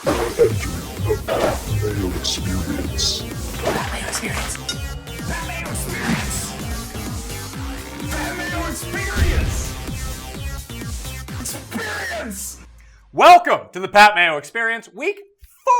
The Mayo Experience. Mayo Experience. Mayo Experience. Mayo Experience. Experience. Welcome to the Pat Mayo Experience, Week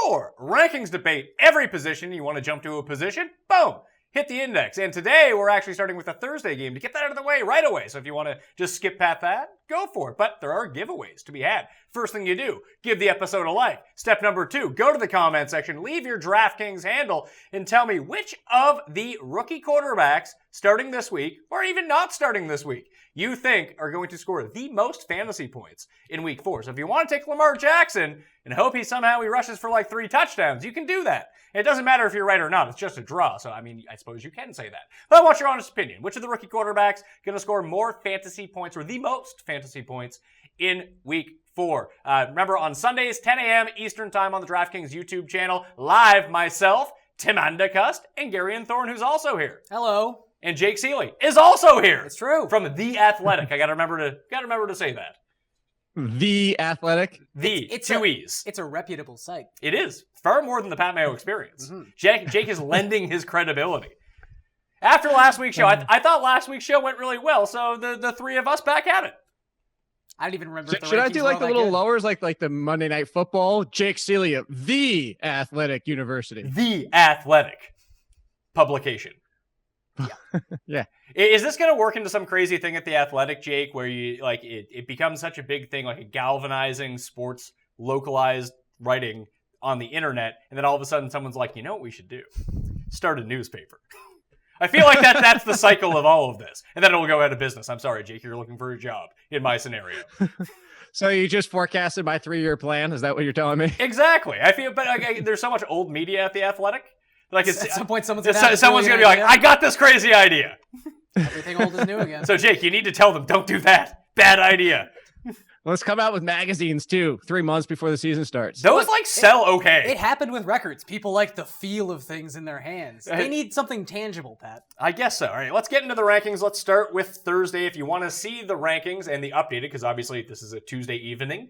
4 rankings debate. Every position you want to jump to a position, boom, hit the index. And today we're actually starting with a Thursday game to get that out of the way right away. So if you want to just skip past that, go for it. But there are giveaways to be had. First thing you do, give the episode a like. Step number 2, go to the comment section, leave your DraftKings handle, and tell me which of the rookie quarterbacks starting this week, or even not starting this week, you think are going to score the most fantasy points in Week 4. So if you want to take Lamar Jackson and hope he rushes for like 3 touchdowns, you can do that. It doesn't matter if you're right or not. It's just a draw. So, I suppose you can say that. But I want your honest opinion. Which of the rookie quarterbacks going to score more fantasy points or the most fantasy points in Week 4? Remember, on Sundays, 10 a.m. Eastern Time on the DraftKings YouTube channel, live myself, Tim Andacust, and Garion Thorne, who's also here. Hello. And Jake Ciely is also here. It's true. From The Athletic. I gotta remember to say that. The Athletic? It's two E's. It's a reputable site. It is. Far more than the Pat Mayo Experience. Mm-hmm. Jake is lending his credibility. After last week's show, I thought last week's show went really well, so the three of us back at it. I don't even remember. Should I do like the little lowers, like the Monday Night Football? Jake Ciely of The Athletic University. The Athletic publication. Yeah. Yeah. Is this going to work into some crazy thing at The Athletic, Jake, where you like it becomes such a big thing, like a galvanizing sports localized writing on the internet, and then all of a sudden someone's like, you know what we should do? Start a newspaper. I feel like that's the cycle of all of this. And then it'll go out of business. I'm sorry, Jake, you're looking for a job in my scenario. So you just forecasted my 3-year plan? Is that what you're telling me? Exactly. I feel, but there's so much old media at The Athletic. Like at some point, someone's going to be like, I got this crazy idea. Everything old is new again. So, Jake, you need to tell them, don't do that. Bad idea. Let's come out with magazines, too, 3 months before the season starts. Those, sell okay. It happened with records. People like the feel of things in their hands. They need something tangible, Pat. I guess so. All right, let's get into the rankings. Let's start with Thursday. If you want to see the rankings and the updated, because obviously this is a Tuesday evening,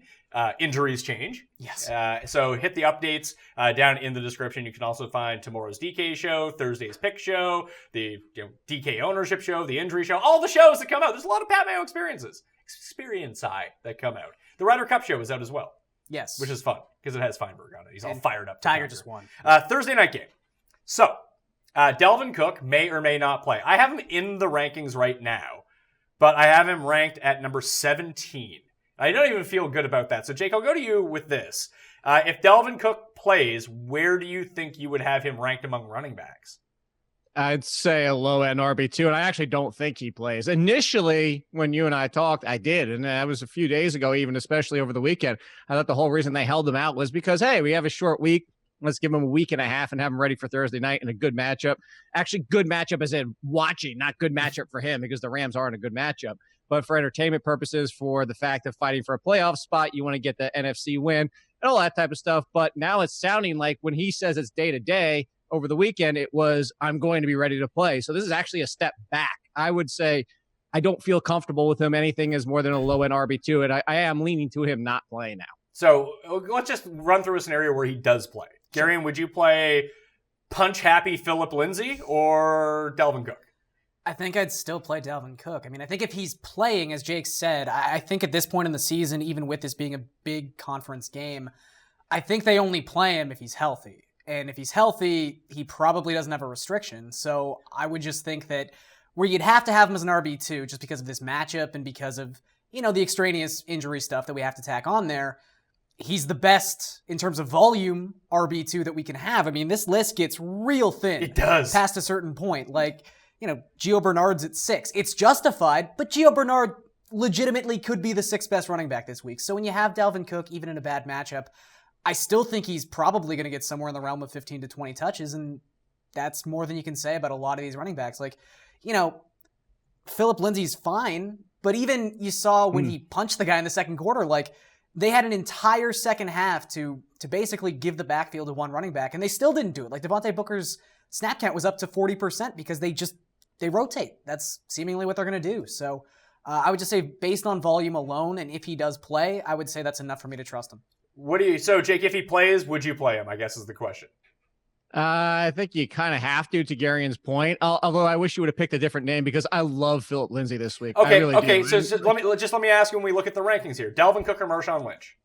injuries change. Yes. So hit the updates down in the description. You can also find tomorrow's DK show, Thursday's pick show, the DK ownership show, the injury show, all the shows that come out. There's a lot of Pat Mayo experience that come out. The Ryder Cup show is out as well. Yes. Which is fun because it has Feinberg on it. He's all fired up. Tiger just won. Thursday night game. So, Delvin Cook may or may not play. I have him in the rankings right now, but I have him ranked at number 17. I don't even feel good about that. So, Jake, I'll go to you with this. If Delvin Cook plays, where do you think you would have him ranked among running backs? I'd say a low-end RB2, and I actually don't think he plays. Initially, when you and I talked, I did, and that was a few days ago, even especially over the weekend. I thought the whole reason they held him out was because, hey, we have a short week. Let's give him a week and a half and have him ready for Thursday night in a good matchup. Actually, good matchup as in watching, not good matchup for him because the Rams aren't a good matchup. But for entertainment purposes, for the fact of fighting for a playoff spot, you want to get the NFC win and all that type of stuff. But now it's sounding like when he says it's day-to-day, over the weekend, it was, I'm going to be ready to play. So this is actually a step back. I would say I don't feel comfortable with him. Anything is more than a low-end RB2, and I am leaning to him not playing now. So let's just run through a scenario where he does play. Garion, would you play punch-happy Phillip Lindsay or Delvin Cook? I think I'd still play Delvin Cook. I mean, I think if he's playing, as Jake said, I think at this point in the season, even with this being a big conference game, I think they only play him if he's healthy. And if he's healthy, he probably doesn't have a restriction. So I would just think that where you'd have to have him as an RB2 just because of this matchup and because of, the extraneous injury stuff that we have to tack on there, he's the best in terms of volume RB2 that we can have. I mean, this list gets real thin. It does. Past a certain point. Like, Gio Bernard's at 6. It's justified, but Gio Bernard legitimately could be the 6th best running back this week. So when you have Delvin Cook, even in a bad matchup, I still think he's probably going to get somewhere in the realm of 15 to 20 touches, and that's more than you can say about a lot of these running backs. Like, Phillip Lindsay's fine, but even you saw when he punched the guy in the second quarter, like, they had an entire second half to basically give the backfield to one running back, and they still didn't do it. Like, Devontae Booker's snap count was up to 40% because they rotate. That's seemingly what they're going to do. So I would just say based on volume alone, and if he does play, I would say that's enough for me to trust him. So Jake, if he plays, would you play him? I guess is the question. I think you kind of have to Garion's point. Although I wish you would have picked a different name because I love Philip Lindsay this week. Okay, I really okay. do. So let me ask you when we look at the rankings here: Dalvin Cook or Marshawn Lynch?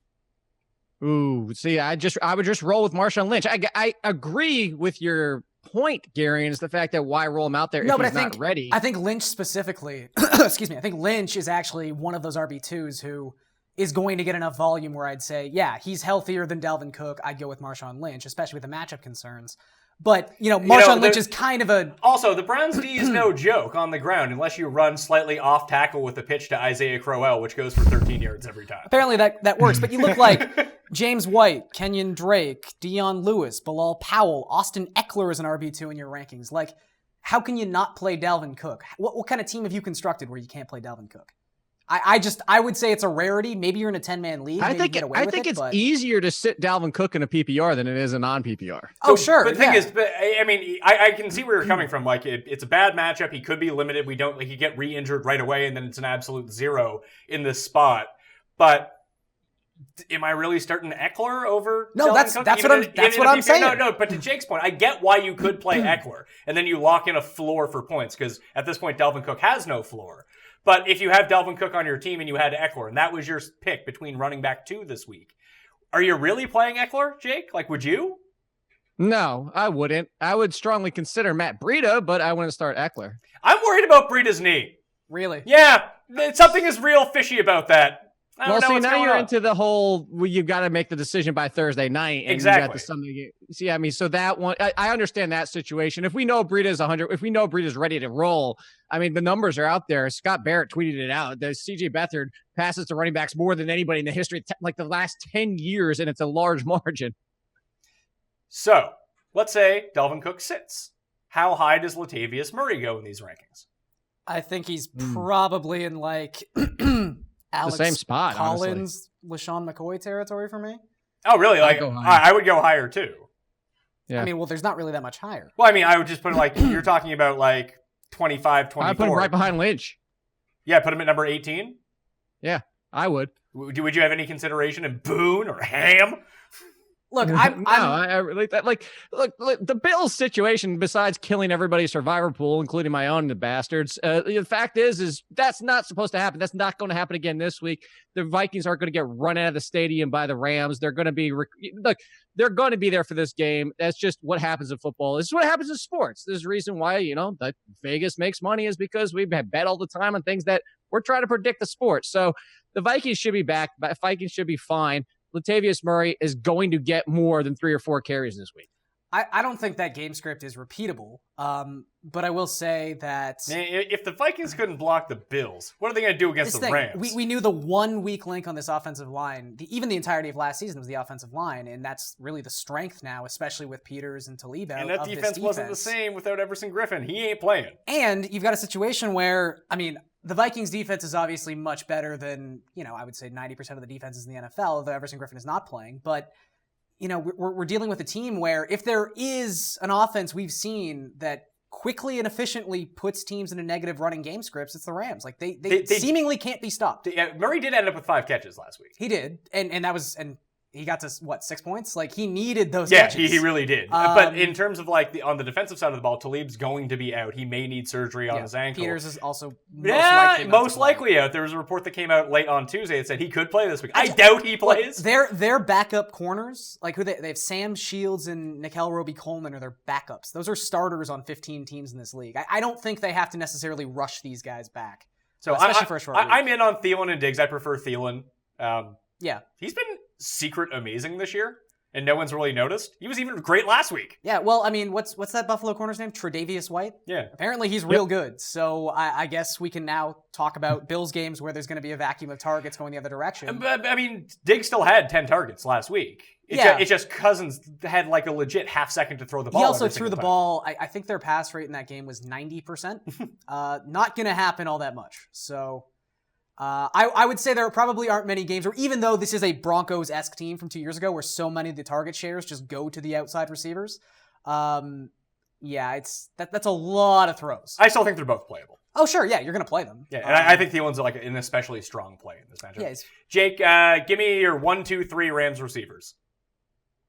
Ooh, see, I would just roll with Marshawn Lynch. I agree with your point, Garion, is the fact that why roll him out there if he's not ready. I think Lynch specifically, excuse me, I think Lynch is actually one of those RB2s who is going to get enough volume where I'd say, yeah, he's healthier than Dalvin Cook. I'd go with Marshawn Lynch, especially with the matchup concerns. But, Marshawn Lynch is kind of a... Also, the Browns' D is no joke on the ground unless you run slightly off tackle with a pitch to Isaiah Crowell, which goes for 13 yards every time. Apparently that works, but you look like James White, Kenyon Drake, Dion Lewis, Bilal Powell, Austin Eckler is an RB2 in your rankings. Like, how can you not play Dalvin Cook? What kind of team have you constructed where you can't play Dalvin Cook? I would say it's a rarity. Maybe you're in a 10-man league. I think it's easier to sit Dalvin Cook in a PPR than it is a non-PPR. Oh, sure. But the thing is, I can see where you're coming from. Like, it's a bad matchup. He could be limited. He could get re-injured right away, and then it's an absolute zero in this spot. But am I really starting Eckler over? No, Dalvin that's Cook? what I'm saying. No. But to Jake's point, I get why you could play Eckler, and then you lock in a floor for points because at this point, Dalvin Cook has no floor. But if you have Dalvin Cook on your team and you had Eckler, and that was your pick between running back 2 this week, are you really playing Eckler, Jake? Like, would you? No, I wouldn't. I would strongly consider Matt Breida, but I wouldn't start Eckler. I'm worried about Breida's knee. Really? Yeah, something is real fishy about that. Well, see, now you're into the whole, you've got to make the decision by Thursday night. And exactly. You got the Sunday. See, I mean, so that one, I understand that situation. If we know Breida's 100, if we know Breida's ready to roll, I mean, the numbers are out there. Scott Barrett tweeted it out. The CJ Beathard passes to running backs more than anybody in the history, like the last 10 years, and it's a large margin. So, let's say Dalvin Cook sits. How high does Latavius Murray go in these rankings? I think he's probably in like Alex the same spot, Collins, LaShawn McCoy territory for me. Oh, really? Like, I would go higher too. Yeah. I mean, well, there's not really that much higher. Well, I mean, I would just put it like, you're talking about like 25, 24. I'd put him right behind Lynch. Yeah, put him at number 18? Yeah, I would. Would you have any consideration in Boone or Ham? Look, I relate that. Look, the Bills situation, besides killing everybody's survivor pool, including my own, the bastards, the fact is that's not supposed to happen. That's not going to happen again this week. The Vikings aren't going to get run out of the stadium by the Rams. They're going to be, they're going to be there for this game. That's just what happens in football. This is what happens in sports. There's a reason why, that Vegas makes money is because we bet all the time on things that we're trying to predict the sport. So the Vikings should be back. Vikings should be fine. Latavius Murray is going to get more than 3 or 4 carries this week. I don't think that game script is repeatable, but I will say that... If the Vikings couldn't block the Bills, what are they going to do against the Rams? We knew the one weak link on this offensive line, even the entirety of last season, was the offensive line, and that's really the strength now, especially with Peters and Talib out. And that defense wasn't the same without Everson Griffin. He ain't playing. And you've got a situation where, the Vikings defense is obviously much better than, I would say 90% of the defenses in the NFL, although Everson Griffin is not playing. But, we're dealing with a team where if there is an offense we've seen that quickly and efficiently puts teams into negative running game scripts, it's the Rams. Like they seemingly can't be stopped. Murray did end up with 5 catches last week. He did. And he got to, 6 points? Like, he needed those catches. Yeah, he really did. But in terms of, on the defensive side of the ball, Talib's going to be out. He may need surgery on his ankle. Peters is also most likely out. There was a report that came out late on Tuesday that said he could play this week. I doubt he plays. Their backup corners, who they have Sam Shields and Nickel Roby-Coleman are their backups. Those are starters on 15 teams in this league. I don't think they have to necessarily rush these guys back. So especially for a short week. I'm in on Thielen and Diggs. I prefer Thielen. Yeah. He's been secret amazing this year, and no one's really noticed. He was even great last week. Yeah, well, what's that Buffalo corner's name? Tre'Davious White? Yeah. Apparently he's real good. So I guess we can now talk about Bills games where there's going to be a vacuum of targets going the other direction. Diggs still had 10 targets last week. It's just Cousins had a legit half second to throw the ball. He also threw the ball. I think their pass rate in that game was 90%. Not going to happen all that much. So... I would say there probably aren't many games where, even though this is a Broncos-esque team from 2 years ago where so many of the target shares just go to the outside receivers, that's a lot of throws. I still think they're both playable. Oh, sure. Yeah, you're going to play them. Yeah, and I think Thielen's like an especially strong play in this matchup. Yeah, Jake, give me your 1, 2, 3 Rams receivers.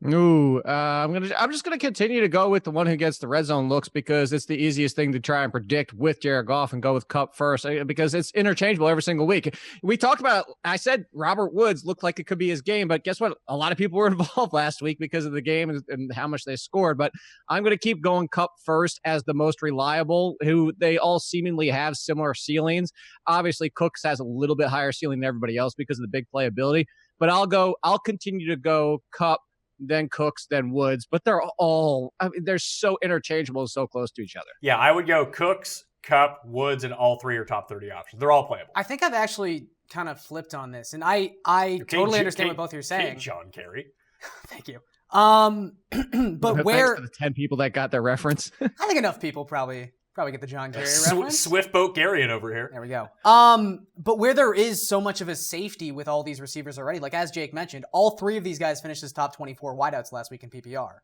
Ooh, I'm just gonna continue to go with the one who gets the red zone looks because it's the easiest thing to try and predict with Jared Goff and go with Kupp first because it's interchangeable every single week. We talked about, I said Robert Woods looked like it could be his game, but guess what? A lot of people were involved last week because of the game and how much they scored. But I'm gonna keep going Kupp first as the most reliable, who they all seemingly have similar ceilings. Obviously, Cooks has a little bit higher ceiling than everybody else because of the big playability. But I'll continue to go Kupp, then Cooks, then Woods, but they're so interchangeable and so close to each other. Yeah, I would go Cooks, Kupp, Woods, and all 3 are top 30 options. They're all playable. I think I've actually kind of flipped on this, and I totally understand what both you're saying. John Kerry. Thank you. But where Thanks to the 10 people that got their reference. I think enough people probably get the John Kerry reference. Swift boat Garion over here. There we go. But where there is so much of a safety with all these receivers already, like as Jake mentioned, all 3 of these guys finished as top 24 wideouts last week in PPR.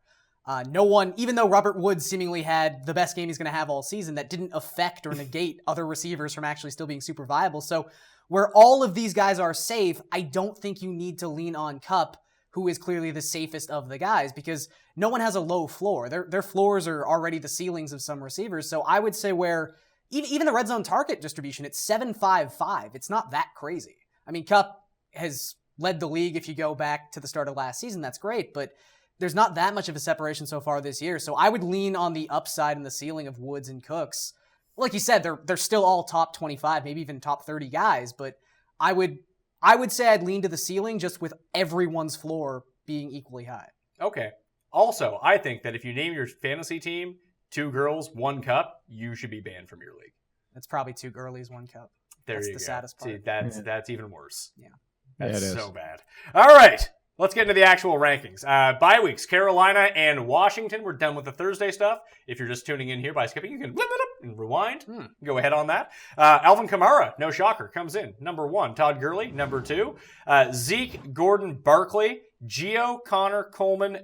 No one, even though Robert Woods seemingly had the best game he's going to have all season, that didn't affect or negate other receivers from actually still being super viable. So where all of these guys are safe, I don't think you need to lean on Kupp, who is clearly the safest of the guys, because no one has a low floor. Their floors are already the ceilings of some receivers. So I would say where even the red zone target distribution, it's 7-5-5. It's not that crazy. I mean, Kupp has led the league if you go back to the start of last season. That's great, but there's not that much of a separation so far this year. So I would lean on the upside and the ceiling of Woods and Cooks. Like you said, they're still all top 25, maybe even top 30 guys, but I would say I'd lean to the ceiling just with everyone's floor being equally high. Okay. Also, I think that if you name your fantasy team 2 girls, 1 Kupp, you should be banned from your league. That's probably 2 girlies, 1 Kupp. That's the saddest part. See, that's even worse. Yeah. That's it is. so bad. All right. Let's get into the actual rankings. Bye weeks, Carolina and Washington. We're done with the Thursday stuff. If you're just tuning in here by skipping, you can flip it up and rewind. Go ahead on that. Alvin Kamara, no shocker, comes in. Number 1. Todd Gurley, number 2. Zeke, Gordon, Barkley, Gio, Connor, Coleman,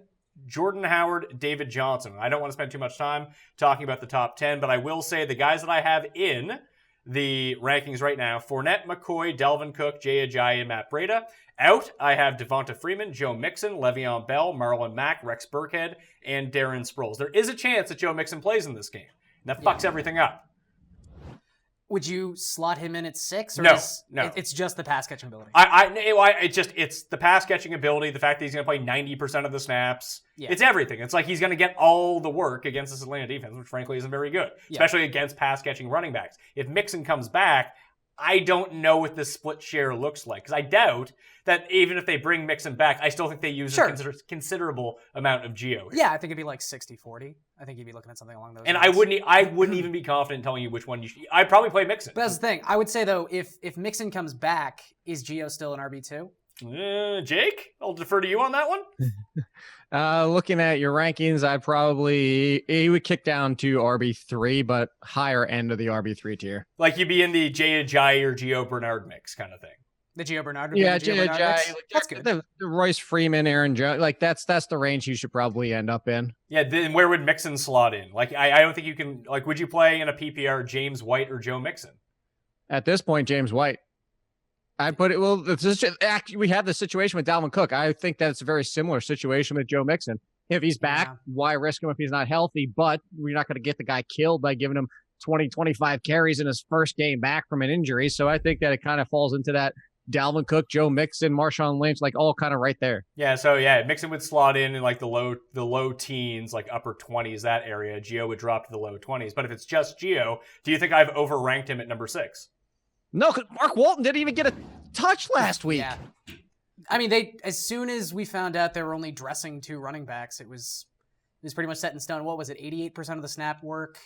Jordan Howard, David Johnson. I don't want to spend too much time talking about the top 10, but I will say the guys that I have in the rankings right now: Fournette, McCoy, Dalvin Cook, Jay Ajayi, and Matt Breida. Out, I have Devonta Freeman, Joe Mixon, Le'Veon Bell, Marlon Mack, Rex Burkhead, and Darren Sproles. There is a chance that Joe Mixon plays in this game, and that fucks everything up. Would you slot him in at 6? Or No. It's just the pass catching ability. It's the pass catching ability, the fact that he's going to play 90% of the snaps. Yeah. It's everything. It's like he's going to get all the work against this Atlanta defense, which frankly isn't very good, especially against pass catching running backs. If Mixon comes back, I don't know what the split share looks like, because I doubt that even if they bring Mixon back, I still think they use a considerable amount of Gio here. Yeah, I think it'd be like 60-40. I think you'd be looking at something along those lines. And I wouldn't even be confident in telling you which one you should. I'd probably play Mixon. But that's the thing. I would say, though, if Mixon comes back, is Gio still an RB2? Jake, I'll defer to you on that one. Looking at your rankings, he would kick down to RB3, but higher end of the RB3 tier. Like you'd be in the Jay Ajayi or Gio Bernard mix kind of thing. The Gio Bernard? Yeah, Jay Ajayi. That's good. The Royce Freeman, Aaron Jones, like that's the range you should probably end up in. Yeah, then where would Mixon slot in? Like I don't think you can. Like, would you play in a PPR James White or Joe Mixon? At this point, James White. I put it. Well, actually, we have the situation with Dalvin Cook. I think that's a very similar situation with Joe Mixon. If he's back, why risk him if he's not healthy? But we're not going to get the guy killed by giving him 20, 25 carries in his first game back from an injury. So I think that it kind of falls into that Dalvin Cook, Joe Mixon, Marshawn Lynch, like all kind of right there. Yeah. So yeah, Mixon would slot in like the low teens, like upper 20s, that area. Gio would drop to the low 20s. But if it's just Gio, do you think I've overranked him at number 6? No, because Mark Walton didn't even get a touch last week. Yeah. I mean, as soon as we found out they were only dressing 2 running backs, it was pretty much set in stone. What was it? 88% of the snap work.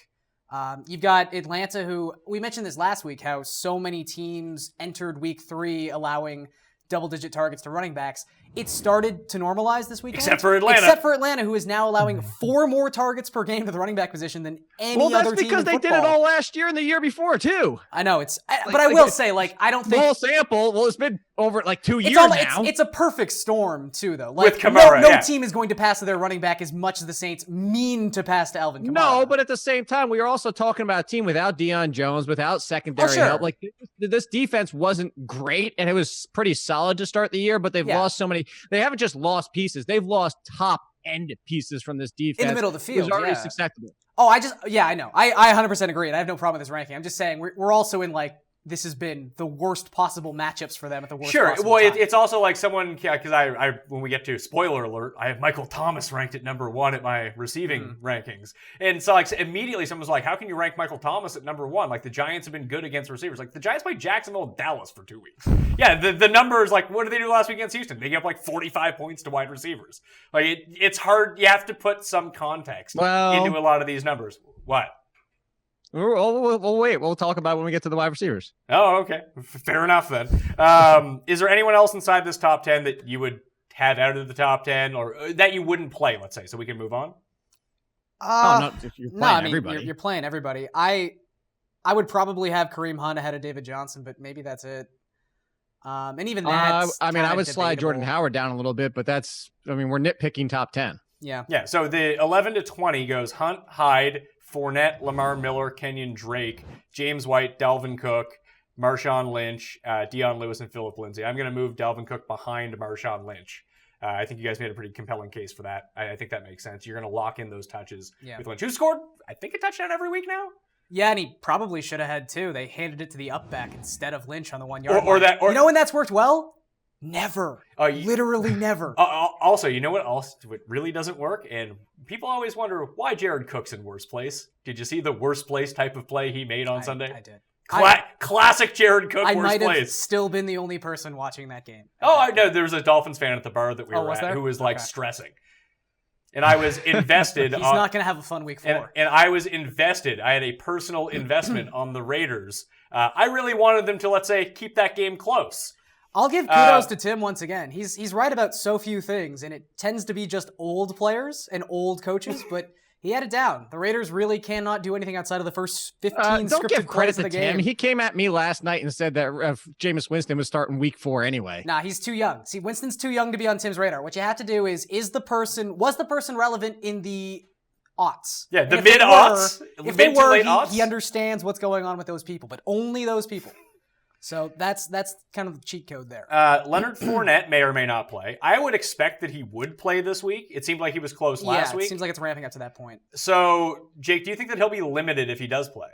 You've got Atlanta, who we mentioned this last week, how so many teams entered week 3 allowing double-digit targets to running backs. It started to normalize this weekend. Except for Atlanta, who is now allowing 4 more targets per game to the running back position than any other team in football. Well, that's because they did it all last year and the year before, too. I know. But I will say, I don't think... Small sample. Well, it's been over like 2 years now. It's a perfect storm too, though. Like, With Kamara, no team is going to pass to their running back as much as the Saints mean to pass to Alvin Kamara. No, but at the same time, we are also talking about a team without Deion Jones, without secondary help. Like this defense wasn't great, and it was pretty solid to start the year. But they've lost so many. They haven't just lost pieces; they've lost top end pieces from this defense in the middle of the field. It was already susceptible. Oh, I know. I 100% agree, and I have no problem with this ranking. I'm just saying we're also in like. This has been the worst possible matchups for them at the worst possible time. It's also like someone, because I when we get to spoiler alert, I have Michael Thomas ranked at number 1 at my receiving rankings. And so like immediately someone was like, how can you rank Michael Thomas at number 1? Like the Giants have been good against receivers. Like the Giants played Jacksonville and Dallas for 2 weeks. Yeah, the numbers, like what did they do last week against Houston? They gave up like 45 points to wide receivers. Like it's hard. You have to put some context into a lot of these numbers. What? We'll wait. We'll talk about it when we get to the wide receivers. Oh, okay. Fair enough then. Is there anyone else inside this top 10 that you would have out of the top 10 or that you wouldn't play, let's say, so we can move on? You're playing everybody. You're playing everybody. I would probably have Kareem Hunt ahead of David Johnson, but maybe that's it. And even that's I would slide debatable. Jordan Howard down a little bit, but we're nitpicking top 10. Yeah. Yeah, so the 11 to 20 goes Hunt, Hyde, Fournette, Lamar Miller, Kenyon Drake, James White, Dalvin Cook, Marshawn Lynch, Deion Lewis, and Phillip Lindsay. I'm going to move Dalvin Cook behind Marshawn Lynch. I think you guys made a pretty compelling case for that. I think that makes sense. You're going to lock in those touches with Lynch, who scored, I think, a touchdown every week now. Yeah, and he probably should have had 2. They handed it to the up back instead of Lynch on the 1 yard line. You know when that's worked well? Never. Literally never. Also, you know what else really doesn't work? And people always wonder why Jared Cook's in worst place. Did you see the worst place type of play he made on Sunday? I did. Classic Jared Cook worst place. I might have still been the only person watching that game. I know. There was a Dolphins fan at the bar that we were at who was stressing. And I was invested. He's not going to have a fun week 4. And I was invested. I had a personal investment on the Raiders. I really wanted them to, let's say, keep that game close. I'll give kudos to Tim once again. He's right about so few things, and it tends to be just old players and old coaches, but he had it down. The Raiders really cannot do anything outside of the first 15 scripted don't give credit plays of the to game. Tim. He came at me last night and said that Jameis Winston was starting week 4 anyway. Nah, he's too young. See, Winston's too young to be on Tim's radar. What you have to do was the person relevant in the aughts? Yeah, the mid-aughts. If they were, he understands what's going on with those people, but only those people. So that's kind of the cheat code there. Leonard Fournette may or may not play. I would expect that he would play this week. It seemed like he was close last week. It seems like it's ramping up to that point. So, Jake, do you think that he'll be limited if he does play?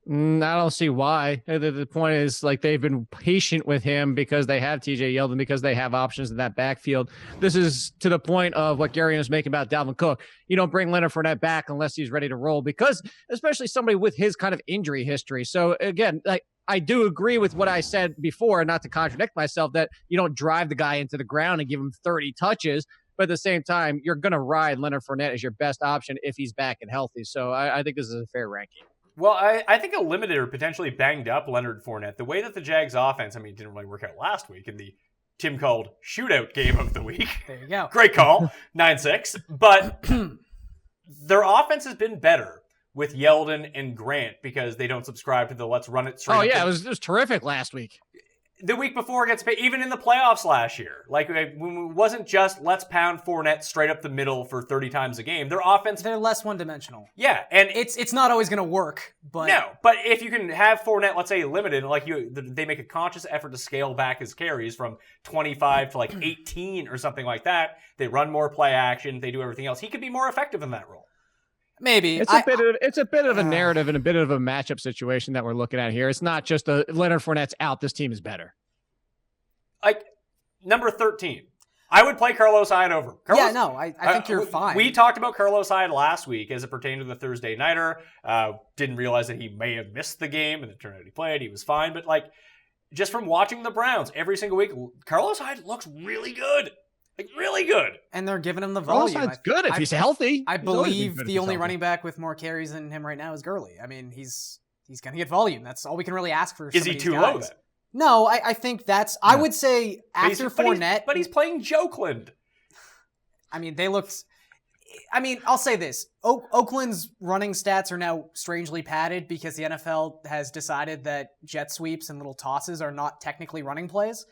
I don't see why. The point is, like, they've been patient with him because they have TJ Yeldon, because they have options in that backfield. This is to the point of what Garion is making about Dalvin Cook. You don't bring Leonard Fournette back unless he's ready to roll, because especially somebody with his kind of injury history. So, again, I do agree with what I said before, not to contradict myself, that you don't drive the guy into the ground and give him 30 touches. But at the same time, you're going to ride Leonard Fournette as your best option if he's back and healthy. So I think this is a fair ranking. Well, I think a limited or potentially banged up Leonard Fournette, the way that the Jags offense, it didn't really work out last week in the Tim called shootout game of the week. There you go. Great call, 9-6. But their offense has been better with Yeldon and Grant because they don't subscribe to the let's run it straight. Oh, yeah, it was terrific last week. The week before against, even in the playoffs last year, it wasn't just let's pound Fournette straight up the middle for 30 times a game. Their offense, they're less one-dimensional. Yeah, and it's not always going to work. But no, but if you can have Fournette, let's say limited, they make a conscious effort to scale back his carries from 25 to 18 or something like that. They run more play action. They do everything else. He could be more effective in that role. Maybe. It's a bit of a narrative and a bit of a matchup situation that we're looking at here. It's not just Leonard Fournette's out, this team is better. Number 13. I would play Carlos Hyde over. I think you're fine. We talked about Carlos Hyde last week as it pertained to the Thursday Nighter. Didn't realize that he may have missed the game, and it turned out he played. He was fine. But, just from watching the Browns every single week, Carlos Hyde looks really good. Really good. And they're giving him the volume. Carlos Hyde's good if he's healthy. I believe the only running back with more carries than him right now is Gurley. He's going to get volume. That's all we can really ask for. Is he too low then? No, I think that's... I would say after Fournette... But he's playing Jokeland. They looked... I mean, I'll say this. Oakland's running stats are now strangely padded because the NFL has decided that jet sweeps and little tosses are not technically running plays.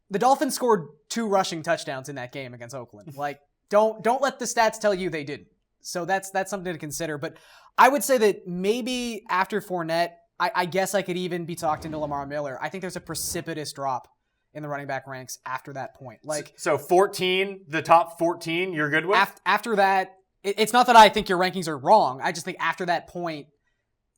The Dolphins scored 2 rushing touchdowns in that game against Oakland. Like, don't let the stats tell you they didn't. So that's something to consider. But I would say that maybe after Fournette, I guess I could even be talked into Lamar Miller. I think there's a precipitous drop in the running back ranks after that point. Like, so 14, the top 14, you're good with? After that, it's not that I think your rankings are wrong. I just think after that point,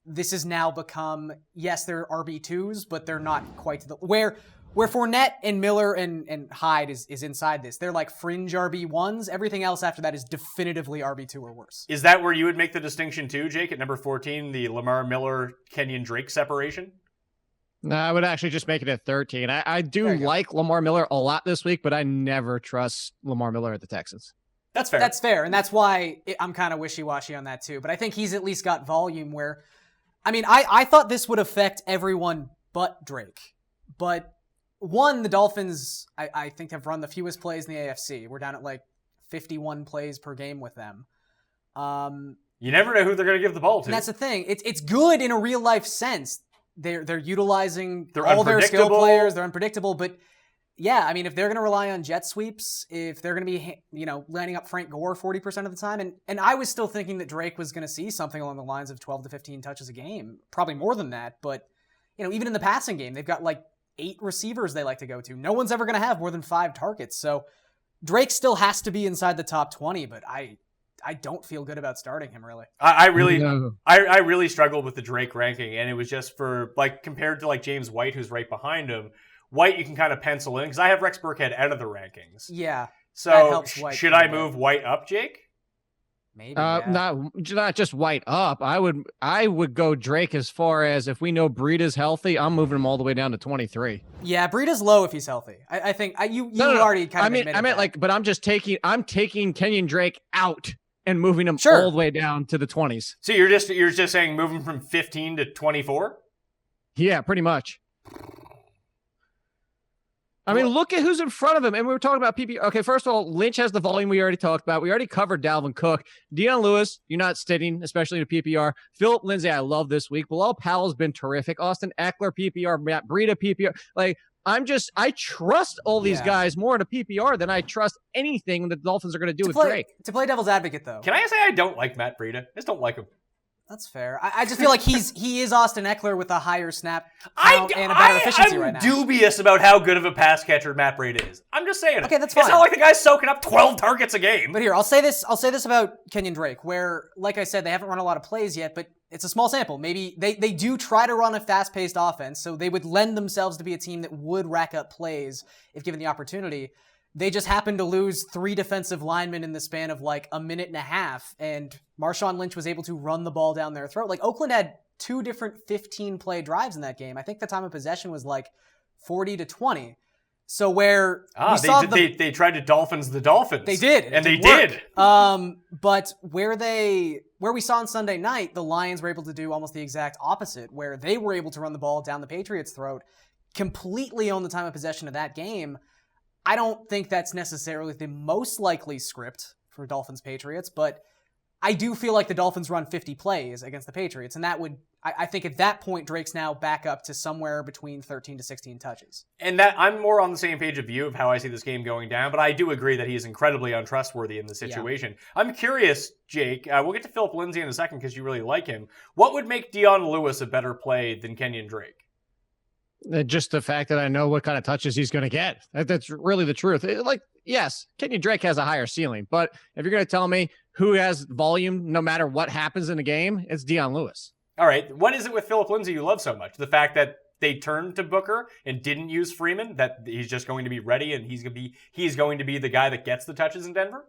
this has now become, yes, they're RB2s, but they're not quite to the where Fournette and Miller and Hyde is inside this. They're like fringe RB1s. Everything else after that is definitively RB2 or worse. Is that where you would make the distinction too, Jake, at number 14, the Lamar Miller, Kenyon Drake separation? No, I would actually just make it at 13. I do like Lamar Miller a lot this week, but I never trust Lamar Miller at the Texans. That's fair. That's fair, and that's why I'm kind of wishy-washy on that too. But I think he's at least got volume where, I mean, I thought this would affect everyone but Drake. But one, the Dolphins, I think, have run the fewest plays in the AFC. We're down at like 51 plays per game with them. You never know who they're going to give the ball to. And that's the thing. It's good in a real-life sense. They're utilizing They're all their skill unpredictable. players. They're unpredictable, but yeah, I mean, if they're going to rely on jet sweeps, if they're going to be, lining up Frank Gore 40% of the time, and I was still thinking that Drake was going to see something along the lines of 12 to 15 touches a game, probably more than that, but even in the passing game, they've got like 8 receivers they like to go to. No one's ever going to have more than 5 targets, so Drake still has to be inside the top 20, but I don't feel good about starting him, really. I really struggled with the Drake ranking, and it was just for, like, compared to, like, James White, who's right behind him. White, you can kind of pencil in, because I have Rex Burkhead out of the rankings. Yeah. So, should I move White up, Jake? Maybe, yeah. Not just White up. I would go Drake as far as if we know Breida's healthy, I'm moving him all the way down to 23. Yeah, Breida's low if he's healthy. I think you already kind of admitted that. Like, but I'm taking Kenyon Drake out and moving him all the way down to the 20s. So you're just saying moving from 15 to 24? Yeah, pretty much. I mean, look at who's in front of him. And we were talking about PPR. Okay, first of all, Lynch has the volume we already talked about. We already covered Dalvin Cook. Dion Lewis, you're not sitting, especially in a PPR. Philip Lindsay, I love this week. Bilal Powell's been terrific. Austin Eckler, PPR. Matt Breida, PPR. Like, I trust all these guys more in a PPR than I trust anything the Dolphins are going to do with Drake. To play devil's advocate, though. Can I say I don't like Matt Breida? I just don't like him. That's fair. I just feel like he is Austin Eckler with a higher snap count and a better efficiency right now. I'm dubious about how good of a pass catcher Matt Breida is. I'm just saying. Okay, that's fine. It's not like the guy's soaking up 12 targets a game. But here, I'll say this about Kenyon Drake, where, like I said, they haven't run a lot of plays yet, but it's a small sample. Maybe they do try to run a fast-paced offense, so they would lend themselves to be a team that would rack up plays if given the opportunity. They just happened to lose 3 defensive linemen in the span of like a minute and a half, and Marshawn Lynch was able to run the ball down their throat. Like, Oakland had 2 different 15-play drives in that game. I think the time of possession was like 40 to 20. So where they tried to Dolphins the Dolphins. They did. And they did. But where we saw on Sunday night, the Lions were able to do almost the exact opposite, where they were able to run the ball down the Patriots' throat, completely on the time of possession of that game. I don't think that's necessarily the most likely script for Dolphins Patriots, but I do feel like the Dolphins run 50 plays against the Patriots, and that would, I think at that point, Drake's now back up to somewhere between 13 to 16 touches. And that I'm more on the same page of view of how I see this game going down, but I do agree that he is incredibly untrustworthy in the situation. Yeah. I'm curious, Jake, we'll get to Philip Lindsay in a second because you really like him. What would make Dion Lewis a better play than Kenyon Drake? Just the fact that I know what kind of touches he's going to get. That's really the truth. Yes, Kenyon Drake has a higher ceiling, but if you're going to tell me who has volume no matter what happens in the game, it's Dion Lewis. All right. What is it with Philip Lindsay you love so much? The fact that they turned to Booker and didn't use Freeman, that he's just going to be ready and he's going to be the guy that gets the touches in Denver?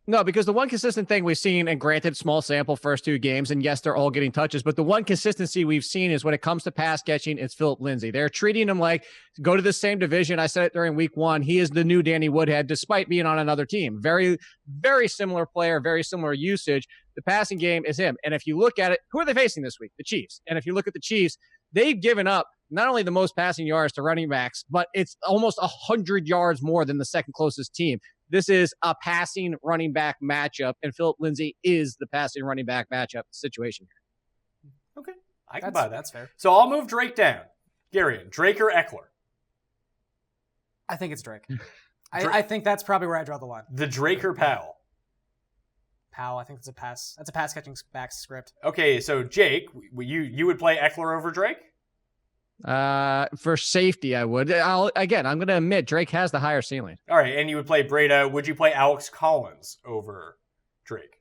No, because the one consistent thing we've seen, and granted, small sample first 2 games, and yes, they're all getting touches, but the one consistency we've seen is when it comes to pass catching, it's Philip Lindsay. They're treating him like, go to the same division. I said it during week 1. He is the new Danny Woodhead, despite being on another team. Very, very similar player, very similar usage. The passing game is him. And if you look at it, who are they facing this week? The Chiefs. And if you look at the Chiefs, they've given up not only the most passing yards to running backs, but it's almost 100 yards more than the second closest team. This is a passing running back matchup, and Philip Lindsay is the passing running back matchup situation. Okay, I can buy that. That's fair. So I'll move Drake down. Garion, Drake or Eckler? I think it's Drake. I think that's probably where I draw the line. The Drake or Powell? Powell, I think it's a pass. That's a pass catching back script. Okay, so Jake, you would play Eckler over Drake? For safety, I would. I'm going to admit Drake has the higher ceiling. All right, and you would play Breda. Would you play Alex Collins over Drake?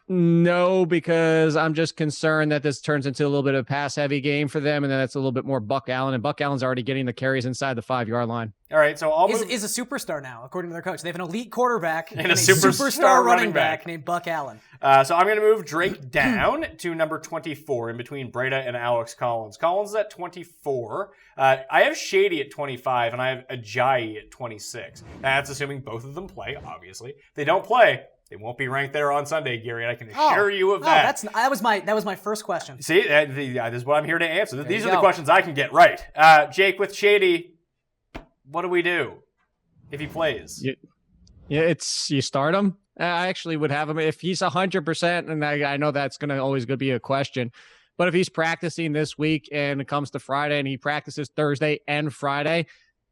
No, because I'm just concerned that this turns into a little bit of a pass-heavy game for them, and then it's a little bit more Buck Allen, and Buck Allen's already getting the carries inside the 5-yard line. All right, so I'll move... Is a superstar now, according to their coach. They have an elite quarterback and a superstar running back named Buck Allen. So I'm going to move Drake down to number 24 in between Breda and Alex Collins. Collins is at 24. I have Shady at 25, and I have Ajayi at 26. That's assuming both of them play, obviously. If they don't play, they won't be ranked there on Sunday, Gary. I can assure you of that. That was my first question. See, this is what I'm here to answer. These are the go. questions I can get right. Jake, with Shady, what do we do if he plays? You start him. I actually would have him if he's 100%, and I know that's going to always be a question. But if he's practicing this week and it comes to Friday and he practices Thursday and Friday,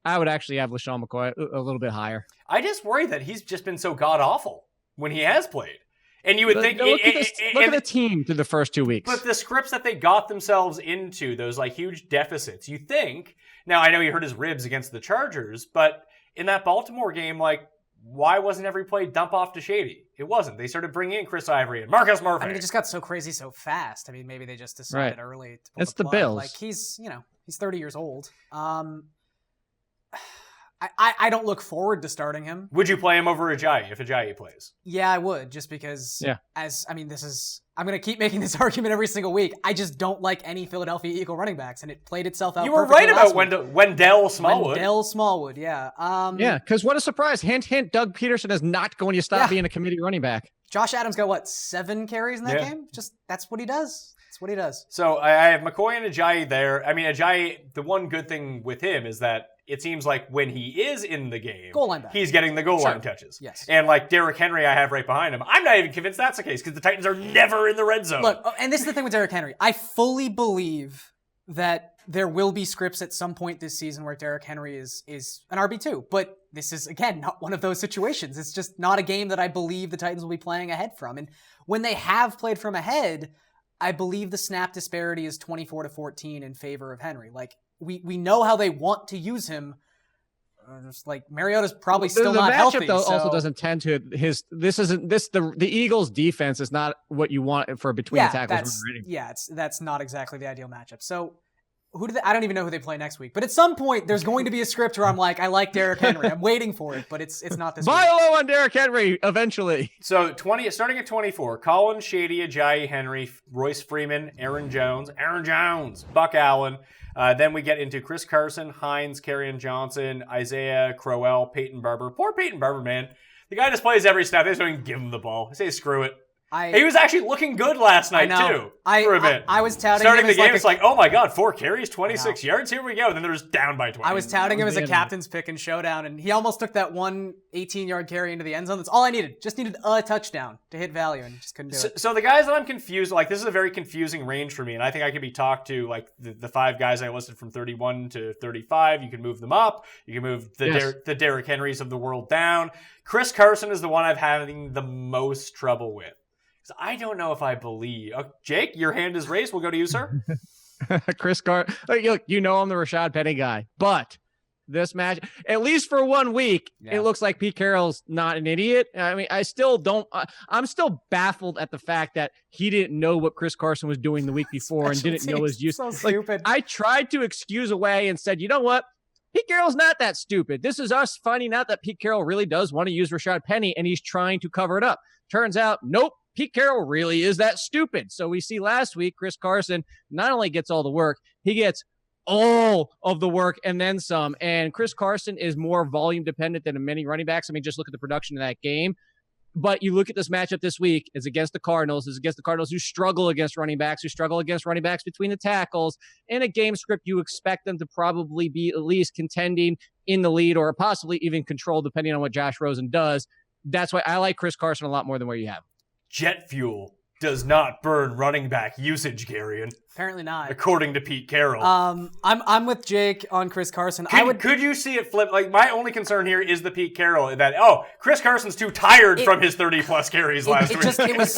I would actually have LaShawn McCoy a little bit higher. I just worry that he's just been so god-awful when he has played. And you would think... Look at the team through the first 2 weeks. But the scripts that they got themselves into, those like huge deficits, you think... Now, I know he hurt his ribs against the Chargers, but in that Baltimore game, like, why wasn't every play dump off to Shady? It wasn't. They started bringing in Chris Ivory and Marcus Murphy. I mean, it just got so crazy so fast. I mean, maybe they just decided early to pull it's the the plug. Bills. Like, he's 30 years old. I don't look forward to starting him. Would you play him over Ajayi if Ajayi plays? Yeah, I would, just because I'm going to keep making this argument every single week. I just don't like any Philadelphia Eagle running backs, and it played itself out. You were right about Wendell Smallwood. Wendell Smallwood, yeah. Because what a surprise. Hint, hint, Doug Peterson is not going to stop being a committee running back. Josh Adams got, 7 carries in that game? Just, that's what he does. That's what he does. So I have McCoy and Ajayi there. I mean, Ajayi, the one good thing with him is that it seems like when he is in the game, goal line back, he's getting the goal line touches. Yes. And like Derrick Henry I have right behind him. I'm not even convinced that's the case because the Titans are never in the red zone. Look, and this is the thing with Derrick Henry. I fully believe that there will be scripts at some point this season where Derrick Henry is an RB2. But this is, again, not one of those situations. It's just not a game that I believe the Titans will be playing ahead from. And when they have played from ahead, I believe the snap disparity is 24-14 in favor of Henry. Like, we know how they want to use him. Just like Mariota's probably still not healthy. The matchup also doesn't tend to the Eagles defense is not what you want for between the tackles. That's not exactly the ideal matchup. So I don't even know who they play next week. But at some point there's going to be a script where I'm like, I like Derrick Henry. I'm waiting for it, but it's not this Buy low on Derrick Henry eventually. So starting at 24, Collins, Shady, Ajayi, Henry, Royce Freeman, Aaron Jones, Buck Allen. Then we get into Chris Carson, Hines, Kerryon Johnson, Isaiah Crowell, Peyton Barber. Poor Peyton Barber, man. The guy just plays every snap. They just don't even give him the ball. I say screw it. He was actually looking good last night, too, for a bit. I was touting starting him the game, as it's like, oh my God, 4 carries, 26 yards, here we go. And then they're just down by 20. I was touting him as a captain's pick in Showdown, and he almost took that one 18-yard carry into the end zone. That's all I needed. Just needed a touchdown to hit value, and just couldn't do it. So the guys that I'm confused, like, this is a very confusing range for me, and I think I could be talked to, like, the 5 guys I listed from 31 to 35. You can move them up. You can move the Derrick Henrys of the world down. Chris Carson is the one I'm having the most trouble with. I don't know if I believe. Jake, your hand is raised. We'll go to you, sir. Chris Carson. Look, I'm the Rashad Penny guy, but this match, at least for 1 week, it looks like Pete Carroll's not an idiot. I mean, I'm still baffled at the fact that he didn't know what Chris Carson was doing the week before and didn't know his use. So stupid. I tried to excuse away and said, you know what? Pete Carroll's not that stupid. This is us finding out that Pete Carroll really does want to use Rashad Penny, and he's trying to cover it up. Turns out, nope. Pete Carroll really is that stupid. So we see last week, Chris Carson not only gets all the work, he gets all of the work and then some. And Chris Carson is more volume dependent than many running backs. I mean, just look at the production of that game. But you look at this matchup this week, it's against the Cardinals. It's against the Cardinals who struggle against running backs, between the tackles. In a game script, you expect them to probably be at least contending in the lead or possibly even control, depending on what Josh Rosen does. That's why I like Chris Carson a lot more than where you have. Jet fuel does not burn running back usage, Garion. Apparently not. According to Pete Carroll. I'm with Jake on Chris Carson. Could you see it flip? Like, my only concern here is the Pete Carroll that Chris Carson's too tired from his 30+ carries last week. It was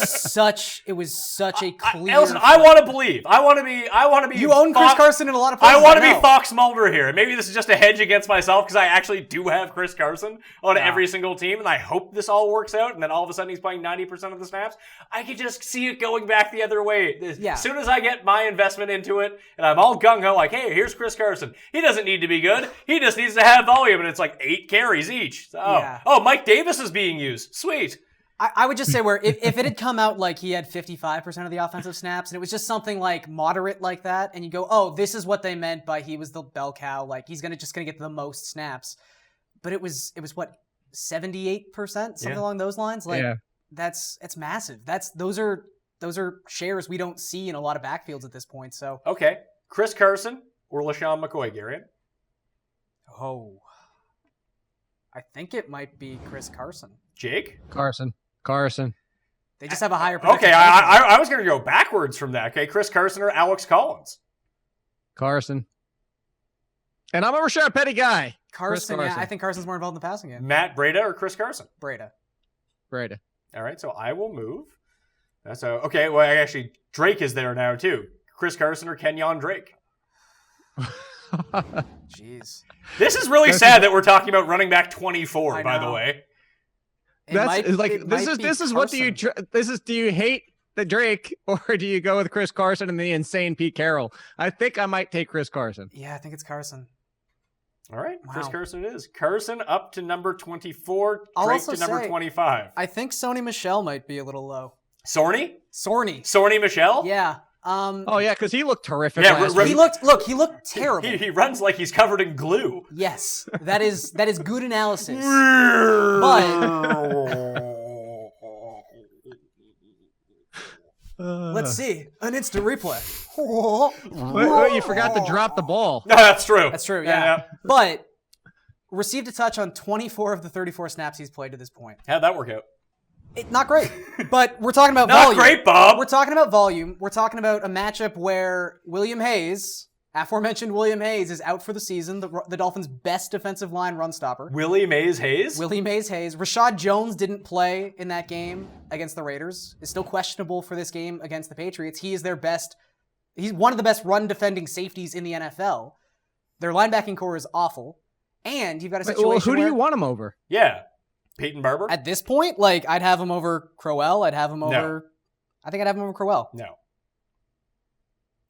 such a clear. Listen, I want to believe. I want to be. You own Chris Carson in a lot of places. I want to be Fox Mulder here. Maybe this is just a hedge against myself because I actually do have Chris Carson on every single team, and I hope this all works out. And then all of a sudden he's playing 90% of the snaps. I could just see it going back the other way. As soon as I get my investment into it, and I'm all gung-ho like, hey, here's Chris Carson. He doesn't need to be good. He just needs to have volume, and it's like 8 carries each. Mike Davis is being used. Sweet. I would just say where if it had come out like he had 55% of the offensive snaps, and it was just something like moderate like that, and you go, oh, this is what they meant by he was the bell cow, like he's just gonna get the most snaps. But it was what, 78%, something along those lines? Like it's massive. Those are shares we don't see in a lot of backfields at this point. So okay, Chris Carson or LaShawn McCoy, Garion? Oh, I think it might be Chris Carson. Jake? Carson. They just have a higher. Okay, I was going to go backwards from that. Okay, Chris Carson or Alex Collins? Carson. And I'm a Rashad Petty guy. Carson. Yeah, I think Carson's more involved in the passing game. Matt Breida or Chris Carson? Breida. All right, so I will move. Okay. Well, actually, Drake is there now too. Chris Carson or Kenyon Drake? Jeez. This is really sad that we're talking about running back 24. By the way, do you hate the Drake or do you go with Chris Carson and the insane Pete Carroll? I think I might take Chris Carson. Yeah, I think it's Carson. All right, wow. Chris Carson it is. Carson up to number 24, I'll Drake to number 25. I think Sony Michel might be a little low. Sorny Michel? Yeah. Because he looked terrific. Yeah, he looked terrible. He runs like he's covered in glue. Yes, that is good analysis. But let's see an instant replay. Wait, you forgot to drop the ball. No, that's true. That's true. Yeah. But received a touch on 24 of the 34 snaps he's played to this point. How'd that work out? Not great, but we're talking about volume. Not great, Bob. We're talking about volume. We're talking about a matchup where aforementioned William Hayes, is out for the season, the Dolphins' best defensive line run stopper. Willie Mays Hayes? Rashad Jones didn't play in that game against the Raiders. Is still questionable for this game against the Patriots. He's one of the best run defending safeties in the NFL. Their linebacking core is awful. And you've got a situation who do you want him over? Yeah. Peyton Barber? At this point, I'd have him over Crowell. I think I'd have him over Crowell. No.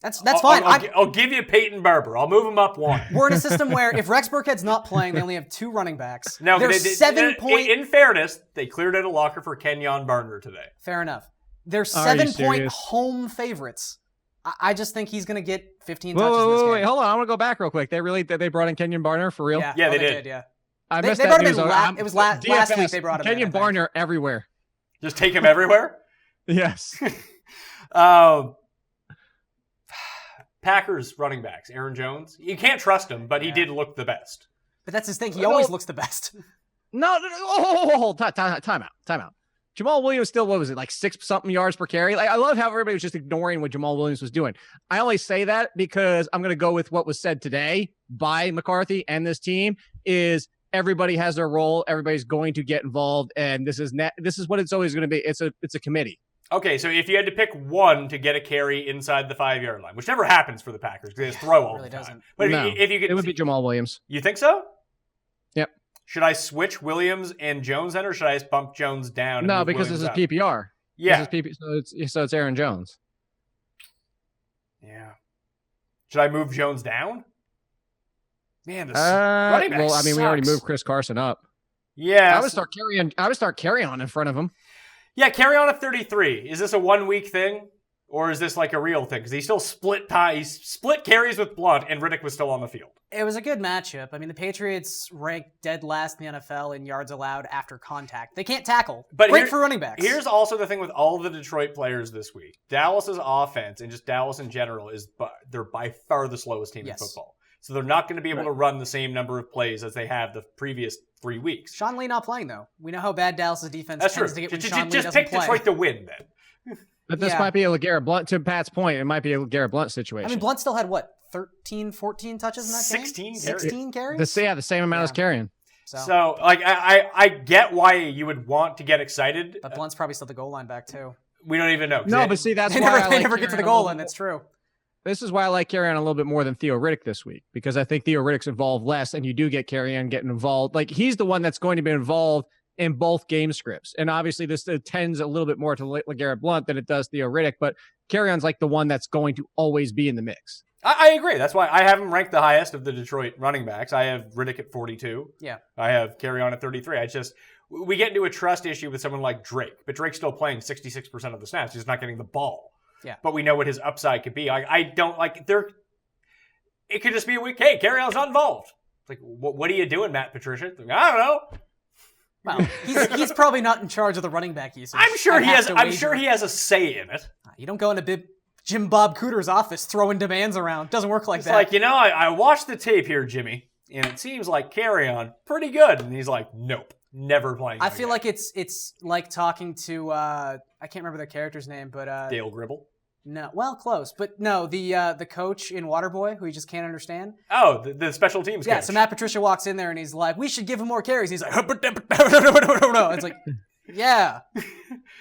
That's fine. I'll give you Peyton Barber. I'll move him up one. We're in a system where if Rex Burkhead's not playing, they only have 2 running backs. No, they're 7-point. In fairness, they cleared out a locker for Kenyon Barner today. Fair enough. They're 7-point home favorites. I just think he's going to get 15 touches in this game. Wait, hold on. I want to go back real quick. They brought in Kenyon Barner for real? Yeah, they did. Yeah. I missed that news. It was last week they brought him Kenyon Barner everywhere. Just take him everywhere? Yes. Packers running backs, Aaron Jones. You can't trust him, but he did look the best. But that's his thing. He always looks the best. No. Time out. Jamal Williams still, what was it, like 6-something yards per carry? I love how everybody was just ignoring what Jamal Williams was doing. I only say that because I'm going to go with what was said today by McCarthy and this team is everybody has their role. Everybody's going to get involved. And this is what it's always going to be. It's a committee. Okay, so if you had to pick one to get a carry inside the 5-yard line, which never happens for the Packers, they just throw all the time. Doesn't. But no, if you could, it would be Jamal Williams. You think so? Yep. Should I switch Williams and Jones then, or should I just bump Jones down? No, because this is PPR. Yeah. So it's Aaron Jones. Yeah. Should I move Jones down? Man, this running back sucks. We already moved Chris Carson up. Yeah. I would start Garion in front of him. Yeah, carry on at 33. Is this a 1 week thing? Or is this like a real thing? Because he still split carries with Blunt, and Riddick was still on the field. It was a good matchup. I mean, the Patriots ranked dead last in the NFL in yards allowed after contact. They can't tackle. But Great for running backs. Here's also the thing with all the Detroit players this week. Dallas's offense, and just Dallas in general, they're by far the slowest team in football. So they're not going to be able to run the same number of plays as they have the previous 3 weeks. Sean Lee not playing, though. We know how bad Dallas' defense tends to get when Sean Lee just doesn't pick play. Detroit to win, then. But this might be a LeGarrette Blunt, to Pat's point, it might be a LeGarrette Blunt situation. I mean, Blunt still had, 13, 14 touches in that 16 game? carries. 16 carries? The same amount as Garion. So, like, I get why you would want to get excited. But Blunt's probably still the goal line back, too. We don't even know. No, but see, that's They why never, never get to the goal line. That's true. This is why I like Garion a little bit more than Theo Riddick this week, because I think Theo Riddick's involved less, and you do get Garion getting involved. Like, he's the one that's going to be involved in both game scripts. And obviously this tends a little bit more to LeGarrette Blunt than it does Theo Riddick, but Garion's like the one that's going to always be in the mix. I agree. That's why I have him ranked the highest of the Detroit running backs. I have Riddick at 42. Yeah. I have Garion at 33. We get into a trust issue with someone like Drake, but Drake's still playing 66% of the snaps. He's not getting the ball. Yeah. But we know what his upside could be. I don't like there. It could just be a week. Hey, Garion's not involved. It's like, what are you doing, Matt Patricia? Like, I don't know. Well, he's probably not in charge of the running back usage. I'm sure he has a say in it. You don't go into Jim Bob Cooter's office throwing demands around. Doesn't work like It's that. like, I watched the tape here, Jimmy, and it seems like Garion pretty good. And he's like, nope, never playing. I feel like it's like talking to I can't remember their character's name, but Dale Gribble. No, well, close, but no, the coach in Waterboy who you just can't understand. Oh, the special teams coach. Yeah, so Matt Patricia walks in there and he's like, "We should give him more carries." He's like, "It's like, yeah,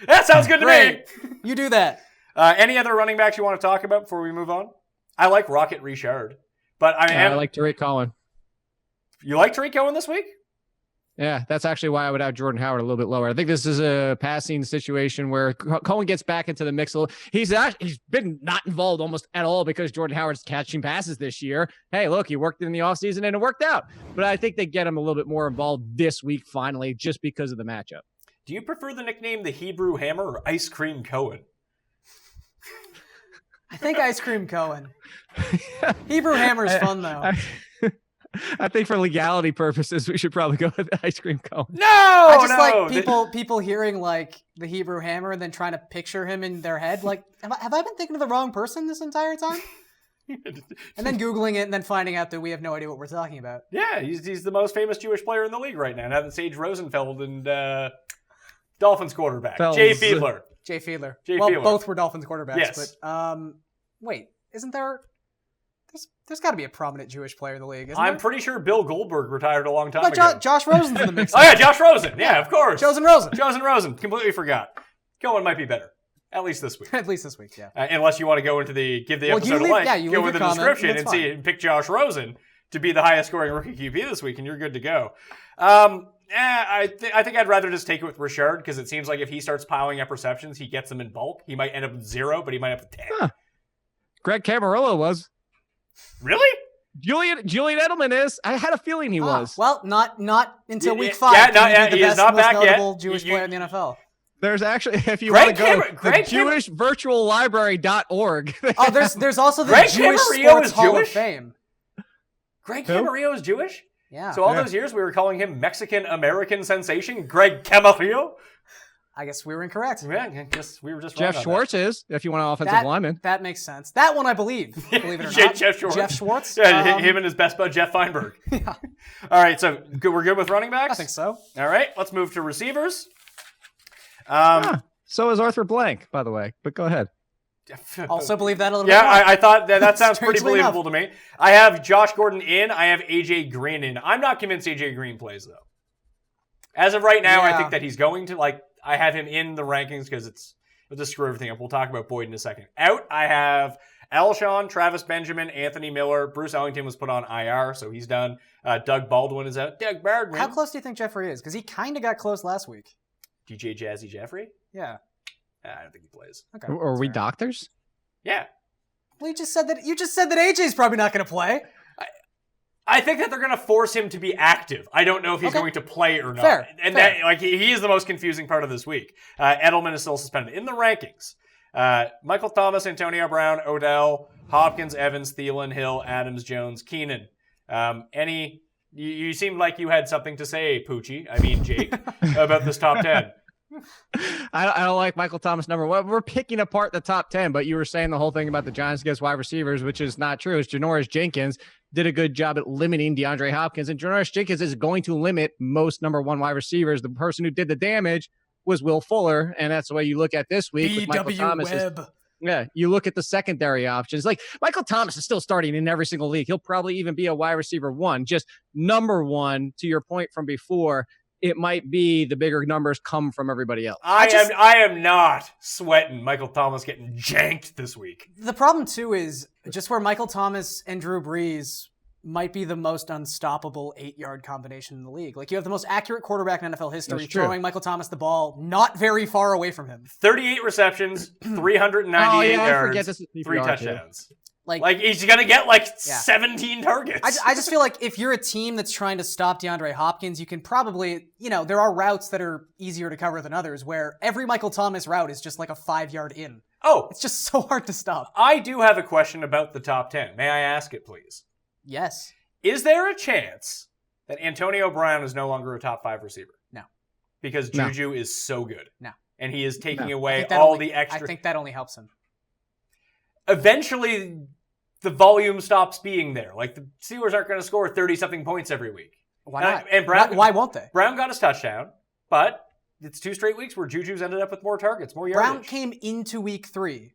that sounds good to me." You do that. Any other running backs you want to talk about before we move on? I like Rocket Richard, but I like Tariq Cohen. You like Tariq Cohen this week? Yeah, that's actually why I would have Jordan Howard a little bit lower. I think this is a passing situation where Cohen gets back into the mix a little. He's been not involved almost at all because Jordan Howard's catching passes this year. Hey, look, he worked in the offseason and it worked out. But I think they get him a little bit more involved this week finally just because of the matchup. Do you prefer the nickname the Hebrew Hammer or Ice Cream Cohen? I think Ice Cream Cohen. Hebrew Hammer is fun though. I think for legality purposes, we should probably go with Ice Cream Cone. No, I just like people hearing like the Hebrew Hammer and then trying to picture him in their head. Like, have I been thinking of the wrong person this entire time? And then Googling it and then finding out that we have no idea what we're talking about. Yeah, he's the most famous Jewish player in the league right now. Now that Sage Rosenfeld and Dolphins quarterback Jay Fiedler. Jay Fiedler. Fiedler. Both were Dolphins quarterbacks. Yes. But wait, isn't there? There's got to be a prominent Jewish player in the league, isn't I'm there? pretty sure Bill Goldberg retired a long time ago. But Josh Rosen's in the mix. Oh yeah, Josh Rosen. Yeah, of course. Chosen Rosen. Completely forgot. Cohen might be better. At least this week. At least this week, yeah. Unless you want to go into give the episode a like, you go leave with the your comment, description that's and fine. pick Josh Rosen to be the highest scoring rookie QB this week, and you're good to go. I think I'd rather just take it with Richard because it seems like if he starts piling up receptions, he gets them in bulk. He might end up with 0, but he might have 10. Huh. Greg Camarillo was. Really? Julian Edelman is. I had a feeling he was. Well, not until week 5. He is not back yet. Jewish player in the NFL. There's actually, if you want to go, Greg JewishVirtualLibrary.org. Oh, there's also the Greg Jewish Camarillo Sports is Hall Jewish? of Fame. Greg Camarillo is Jewish? Yeah. So all those years we were calling him Mexican-American sensation, Greg Camarillo? I guess we were incorrect. Yeah, I guess we were just Jeff wrong on Schwartz is, if you want an offensive lineman. That makes sense. That one I believe it or not. Jeff Schwartz. Jeff Schwartz. Yeah, him and his best bud, Jeff Feinberg. Yeah. All right, so we're good with running backs? I think so. All right, let's move to receivers. So is Arthur Blank, by the way, but go ahead. Also believe that a little bit. Yeah, more. I thought that sounds pretty Strangely believable to me. I have Josh Gordon in. I have AJ Green in. I'm not convinced AJ Green plays, though. As of right now, I think that he's going to, I have him in the rankings because it'll just screw everything up. We'll talk about Boyd in a second. Out, I have Alshon, Travis Benjamin, Anthony Miller. Bruce Ellington was put on IR, so he's done. Doug Baldwin is out. Doug Baldwin. How close do you think Jeffrey is? Because he kind of got close last week. DJ Jazzy Jeffrey? Yeah. I don't think he plays. Okay. Are we doctors? Yeah. Well, you just said that AJ's probably not going to play. I think that they're going to force him to be active. I don't know if he's going to play or not. Fair. And that, he is the most confusing part of this week. Edelman is still suspended. In the rankings, Michael Thomas, Antonio Brown, Odell, Hopkins, Evans, Thielen, Hill, Adams, Jones, Keenan. You seemed like you had something to say, Jake, about this top 10. I don't like Michael Thomas number one. We're picking apart the top 10, but you were saying the whole thing about the Giants against wide receivers, which is not true. It's Janoris Jenkins did a good job at limiting DeAndre Hopkins, and Janoris Jenkins is going to limit most number one wide receivers. The person who did the damage was Will Fuller, and that's the way you look at this week with Michael Thomas. Yeah, you look at the secondary options. Like Michael Thomas is still starting in every single league. He'll probably even be a wide receiver one, just number one. To your point from before, it might be the bigger numbers come from everybody else. I am not sweating Michael Thomas getting janked this week. The problem too is just where Michael Thomas and Drew Brees might be the most unstoppable 8-yard combination in the league. Like, you have the most accurate quarterback in NFL history throwing Michael Thomas the ball not very far away from him. 38 receptions, 398 yards, 3 touchdowns. Like he's going to get 17 targets. I just feel like if you're a team that's trying to stop DeAndre Hopkins, you can probably, there are routes that are easier to cover than others where every Michael Thomas route is just like a 5-yard in. Oh. It's just so hard to stop. I do have a question about the top 10. May I ask it, please? Yes. Is there a chance that Antonio Brown is no longer a top 5 receiver? No. Because Juju is so good. No. And he is taking away all the extra. I think that only helps him. Eventually, the volume stops being there. Like, the Steelers aren't going to score 30-something points every week. Why not? And Brown, why won't they? Brown got his touchdown, but it's 2 straight weeks where Juju's ended up with more targets, more yardage. Brown came into week 3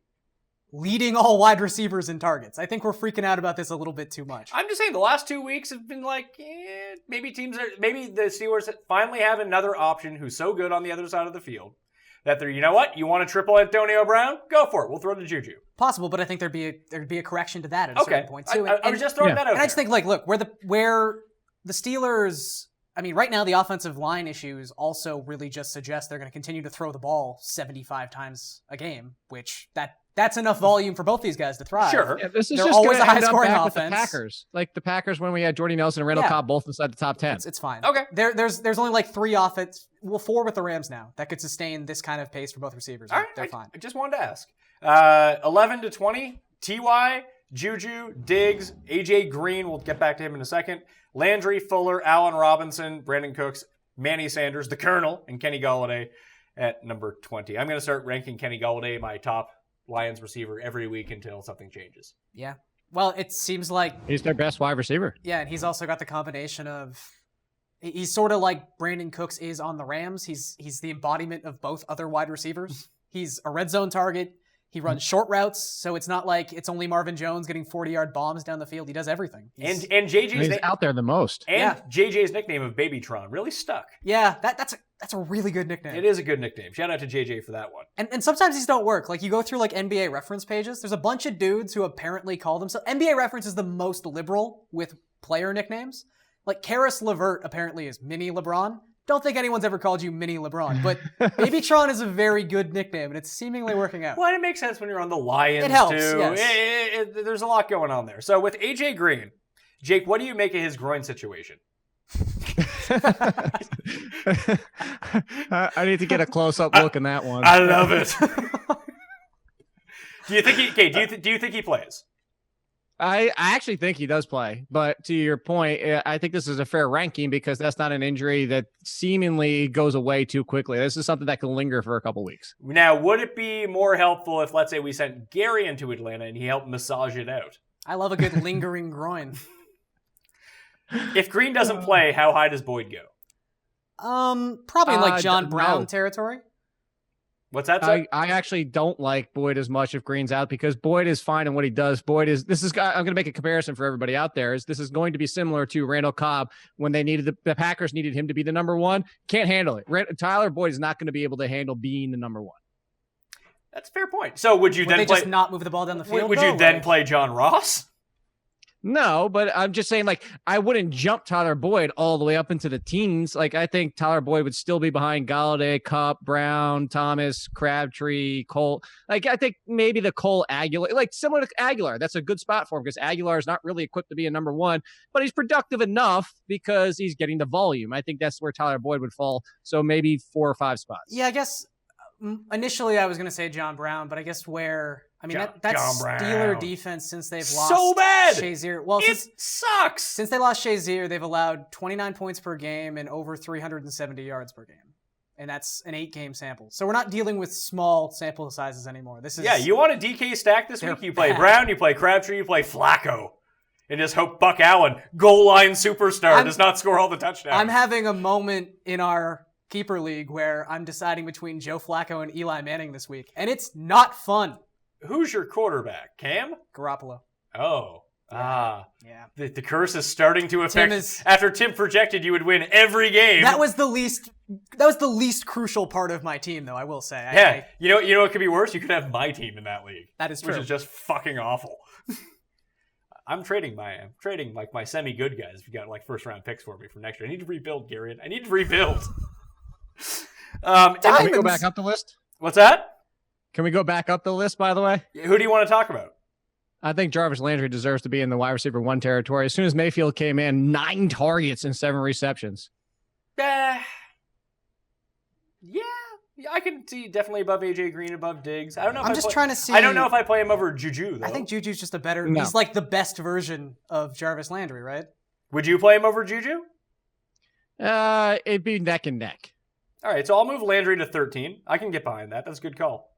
leading all wide receivers in targets. I think we're freaking out about this a little bit too much. I'm just saying the last 2 weeks have been maybe the Steelers finally have another option who's so good on the other side of the field that they're, you want to triple Antonio Brown? Go for it. We'll throw to Juju. Possible, but I think there'd be a correction to that at a certain point too. I was just throwing that out. And I just think look, where the Steelers, right now the offensive line issues also really just suggest they're going to continue to throw the ball 75 times a game, which that's enough volume for both these guys to thrive. Sure. Yeah, this is They're just always a high-scoring offense. offense. The Packers. Like the Packers when we had Jordy Nelson and Randall Cobb both inside the top 10. It's fine. Okay. There's only 3 offense, 4 with the Rams now, that could sustain this kind of pace for both receivers. All right, They're fine. I just wanted to ask. 11 to 20, T.Y., Juju, Diggs, A.J. Green, we'll get back to him in a second, Landry, Fuller, Allen Robinson, Brandon Cooks, Manny Sanders, the Colonel, and Kenny Golladay at number 20. I'm going to start ranking Kenny Golladay my top Lions receiver every week until something changes. Yeah. Well, it seems like He's their best wide receiver. Yeah, and he's also got the combination of he's sort of like Brandon Cooks is on the Rams. He's the embodiment of both other wide receivers. He's a red zone target. He runs short routes, so it's not like it's only Marvin Jones getting 40-yard bombs down the field. He does everything. And JJ's out there the most. And JJ's nickname of Babytron really stuck. Yeah, that's a really good nickname. It is a good nickname. Shout out to JJ for that one. And sometimes these don't work. Like, you go through NBA reference pages, there's a bunch of dudes who apparently call themselves NBA reference is the most liberal with player nicknames. Like, Karis LeVert apparently is Mini LeBron. Don't think anyone's ever called you Mini LeBron, but Babytron is a very good nickname, and it's seemingly working out. Well, it makes sense when you're on the Lions, it helps, too. Yes. There's a lot going on there. So with AJ Green, Jake, what do you make of his groin situation? I need to get a close-up look in that one. I love it. Do you think he plays? I actually think he does play, but to your point, I think this is a fair ranking because that's not an injury that seemingly goes away too quickly. This is something that can linger for a couple weeks. Now, would it be more helpful if, let's say, we sent Garion to Atlanta and he helped massage it out? I love a good lingering groin. If Green doesn't play, how high does Boyd go? Probably in John Brown territory. What's that say? I actually don't like Boyd as much if Green's out because Boyd is fine in what he does. I'm going to make a comparison for everybody out there. This is going to be similar to Randall Cobb when they needed the Packers needed him to be the number one. Can't handle it. Tyler Boyd is not going to be able to handle being the number one. That's a fair point. So would they just not move the ball down the field? Would you then play John Ross? No, but I'm just saying, I wouldn't jump Tyler Boyd all the way up into the teens. I think Tyler Boyd would still be behind Galladay, Kupp, Brown, Thomas, Crabtree, Cole. I think maybe the Cole Aguilar, similar to Aguilar. That's a good spot for him because Aguilar is not really equipped to be a number one, but he's productive enough because he's getting the volume. I think that's where Tyler Boyd would fall. So maybe 4 or 5 spots. Yeah, I guess Initially, I was going to say John Brown, but I guess that John Steeler Brown. defense since they've So lost bad! Shazier. Well, It sucks! since they lost Shazier, they've allowed 29 points per game and over 370 yards per game. And that's an 8-game sample. So we're not dealing with small sample sizes anymore. This is You want a DK stack this week? You play bad. Brown, you play Crabtree, you play Flacco. And just hope Buck Allen, goal line superstar, does not score all the touchdowns. I'm having a moment in our keeper league where I'm deciding between Joe Flacco and Eli Manning this week. And it's not fun. Who's your quarterback? Cam? Garoppolo. Oh. Yeah. The curse is starting to affect. is- After Tim projected you would win every game. That was the least crucial part of my team, though, I will say. Yeah. You know what could be worse? You could have my team in that league. That is true. Which is just fucking awful. I'm trading like my semi-good guys. If you got like first round picks for me for next year. I need to rebuild, Garion. I need to rebuild. Can we go back up the list? What's that? Can we go back up the list, by the way? Who do you want to talk about? I think Jarvis Landry deserves to be in the wide receiver 1 territory. As soon as Mayfield came in, 9 targets and 7 receptions. Yeah, I can see definitely above AJ Green, above Diggs. I don't know. trying to see. I don't know if I play him over Juju though. I think Juju's just a better. No. He's like the best version of Jarvis Landry, right? Would you play him over Juju? It'd be neck and neck. All right, so I'll move Landry to 13. I can get behind that. That's a good call.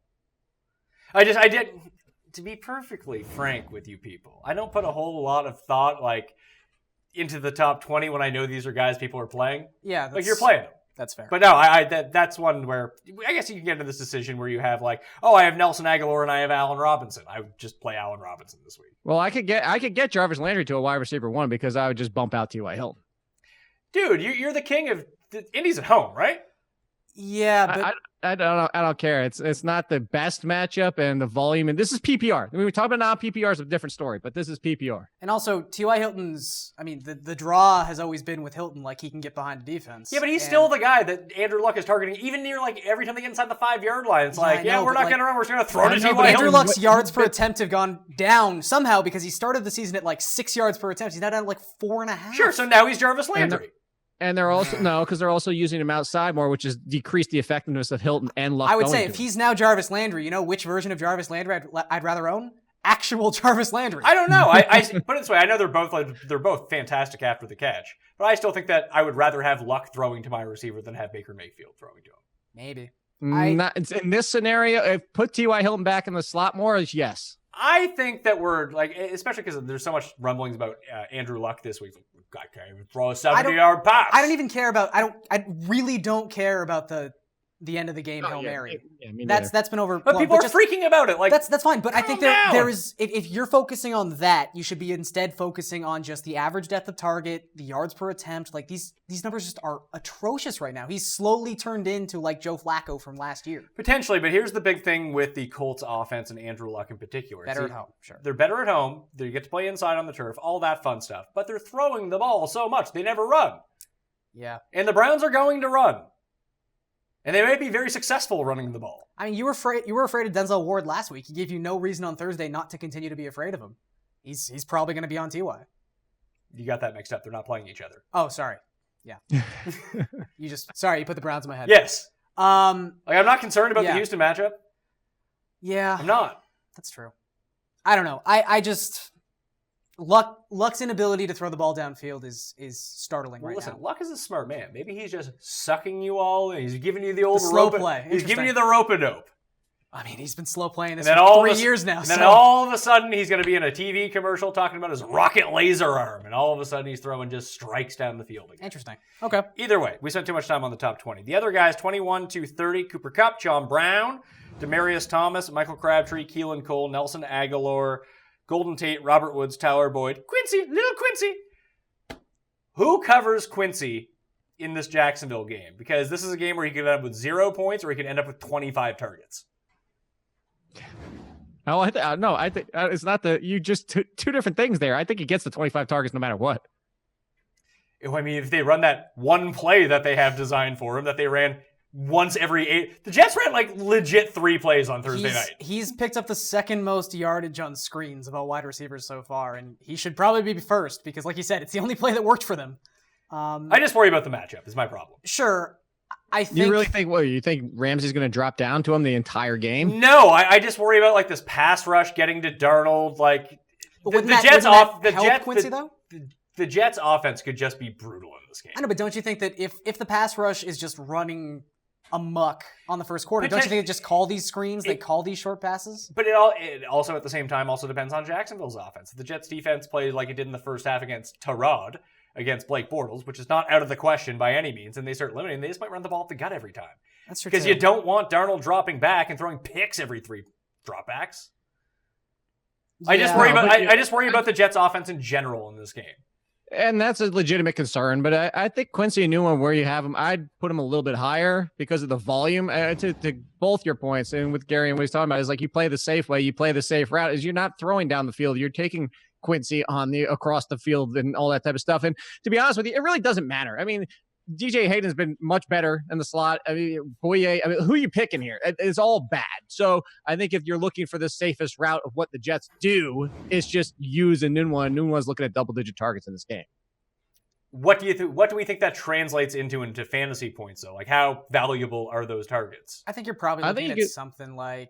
I did. To be perfectly frank with you people, I don't put a whole lot of thought into the top 20 when I know these are guys people are playing. Yeah, You're playing them. That's fair. But no, that's one where I guess you can get into this decision where you have I have Nelson Aguilar and I have Allen Robinson. I would just play Allen Robinson this week. Well, I could get Jarvis Landry to a wide receiver 1 because I would just bump out T.Y. Hilton. Dude, you're the king of the Indy's at home, right? Yeah, but I don't care. It's not the best matchup and the volume. And this is PPR. I mean, we talk about non-PPR is a different story, but this is PPR. and also T.Y. Hilton's. I mean, the draw has always been with Hilton, he can get behind the defense. Yeah, but he's And- still the guy that Andrew Luck is targeting, even near every time they get inside the 5-yard line. It's I know, we're but, not going to run. We're just going to throw it I to know, T.Y. but Andrew Hilton. Luck's yards per attempt have gone down somehow because he started the season at 6 yards per attempt. He's now down to 4.5. Sure, so now he's Jarvis Landry. And they're also because they're also using him outside more, which has decreased the effectiveness of Hilton and Luck. I would going say to if him. he's now Jarvis Landry, you know which version of Jarvis Landry I'd rather own? Actual Jarvis Landry. I don't know. I put it this way. I know they're both fantastic after the catch, but I still think that I would rather have Luck throwing to my receiver than have Baker Mayfield throwing to him. Maybe. In this scenario, if put T.Y. Hilton back in the slot more, is yes. I think that we're especially because there's so much rumblings about Andrew Luck this week. I can't even throw a 70-yard pass. I don't even care about. I really don't care about the end of the game Hail Mary. Yeah, me That's been over. But people are freaking about it. That's fine. But I think calm down. there is. If you're focusing on that, you should be instead focusing on just the average depth of target, the yards per attempt. These numbers just are atrocious right now. He's slowly turned into Joe Flacco from last year. Potentially, but here's the big thing with the Colts offense and Andrew Luck in particular. Better at home, sure. They're better at home. They get to play inside on the turf, all that fun stuff. But they're throwing the ball so much. They never run. Yeah. And the Browns are going to run. And they may be very successful running the ball. I mean, you were afraid of Denzel Ward last week. He gave you no reason on Thursday not to continue to be afraid of him. He's probably going to be on TY. You got that mixed up. They're not playing each other. Oh, sorry. Yeah. You put the Browns in my head. Yes. Um. I'm not concerned about the Yeah. Houston matchup. Yeah. I'm not. That's true. I don't know. I just Luck's inability to throw the ball downfield is startling right Listen, now. Luck is a smart man. Maybe he's just sucking you all in. He's giving you the old The slow rope. play. He's giving Interesting. you the rope-a-dope. I mean, he's been slow playing this And for then 3 years now. And then so- all of a sudden, he's going to be in a TV commercial talking about his rocket laser arm. And all of a sudden, he's throwing just strikes down the field again. Interesting. Okay. Either way, we spent too much time on the top 20. The other guys, 21 to 30, Cooper Kupp, John Brown, Demarius Thomas, Michael Crabtree, Keelan Cole, Nelson Aguilar, Golden Tate, Robert Woods, Tyler Boyd, Quincy, little Quincy. Who covers Quincy in this Jacksonville game? Because this is a game where he could end up with 0 points or he could end up with 25 targets. Oh, I think it's not two different things there. I think he gets the 25 targets no matter what. I mean, if they run that one play that they have designed for him that they ran once every 8. The Jets ran legit 3 plays on Thursday night. He's picked up the second most yardage on screens of all wide receivers so far, and he should probably be first because, like you said, it's the only play that worked for them. I just worry about the matchup is my problem. Sure. I think You really think, what, you think Ramsey's going to drop down to him the entire game? No, I just worry about like this pass rush getting to Darnold. Like the Jets the Jets offense could just be brutal in this game. I know, but don't you think that if the pass rush is just running amok on the first quarter, don't you think they just call these screens, they call these short passes? But it also at the same time also depends on Jacksonville's offense. If the Jets defense played like it did in the first half against Tyrod, against Blake Bortles, which is not out of the question by any means, and they start limiting, they just might run the ball up the gut every time. That's true. Because you don't want Darnold dropping back and throwing picks every 3 dropbacks. Yeah. I just worry about the Jets offense in general in this game. And that's a legitimate concern, but I think Quincy Newman, where you have him, I'd put him a little bit higher because of the volume. To both your points, and with Gary and what he's talking about is like you play the safe way, you play the safe route. Is you're not throwing down the field, you're taking Quincy across the field and all that type of stuff. And to be honest with you, it really doesn't matter. I mean, DJ Hayden has been much better in the slot. I mean, Boye, who are you picking here? It's all bad. So I think if you're looking for the safest route of what the Jets do, is just use a Nunwa. Nunwa's looking at double-digit targets in this game. What do we think that translates into fantasy points, though? Like, how valuable are those targets? I think you're probably looking at something like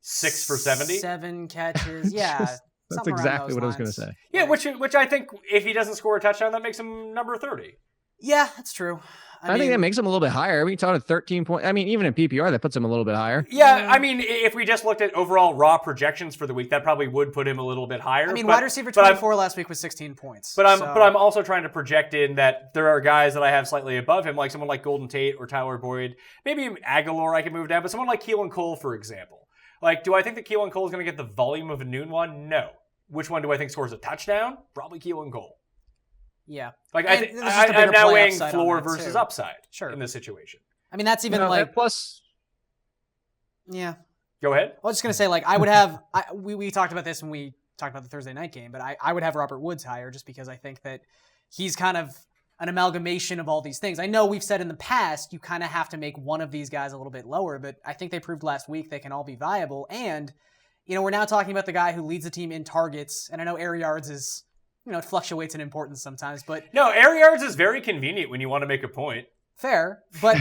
6 for 70, 7 catches. Yeah, that's exactly what I was going to say. Yeah, which I think if he doesn't score a touchdown, that makes him number 30. Yeah, that's true. I think that makes him a little bit higher. We talked 13 points. I mean, even in PPR, that puts him a little bit higher. Yeah, I mean, if we just looked at overall raw projections for the week, that probably would put him a little bit higher. I mean, wide receiver 24 last week was 16 points. But I'm also trying to project in that there are guys that I have slightly above him, like someone like Golden Tate or Tyler Boyd. Maybe Aguilar I can move down, but someone like Keelan Cole, for example. Like, do I think that Keelan Cole is going to get the volume of a noon one? No. Which one do I think scores a touchdown? Probably Keelan Cole. Yeah. Like, I'm now weighing floor versus upside in this situation. I mean, that's even plus. Yeah. Go ahead. I was just going to say, like, I would have, we talked about this when we talked about the Thursday night game, but I would have Robert Woods higher just because I think that he's kind of an amalgamation of all these things. I know we've said in the past, you kind of have to make one of these guys a little bit lower, but I think they proved last week they can all be viable. And, you know, we're now talking about the guy who leads the team in targets, and I know air yards is, you know, it fluctuates in importance sometimes, but... No, air yards is very convenient when you want to make a point. Fair, but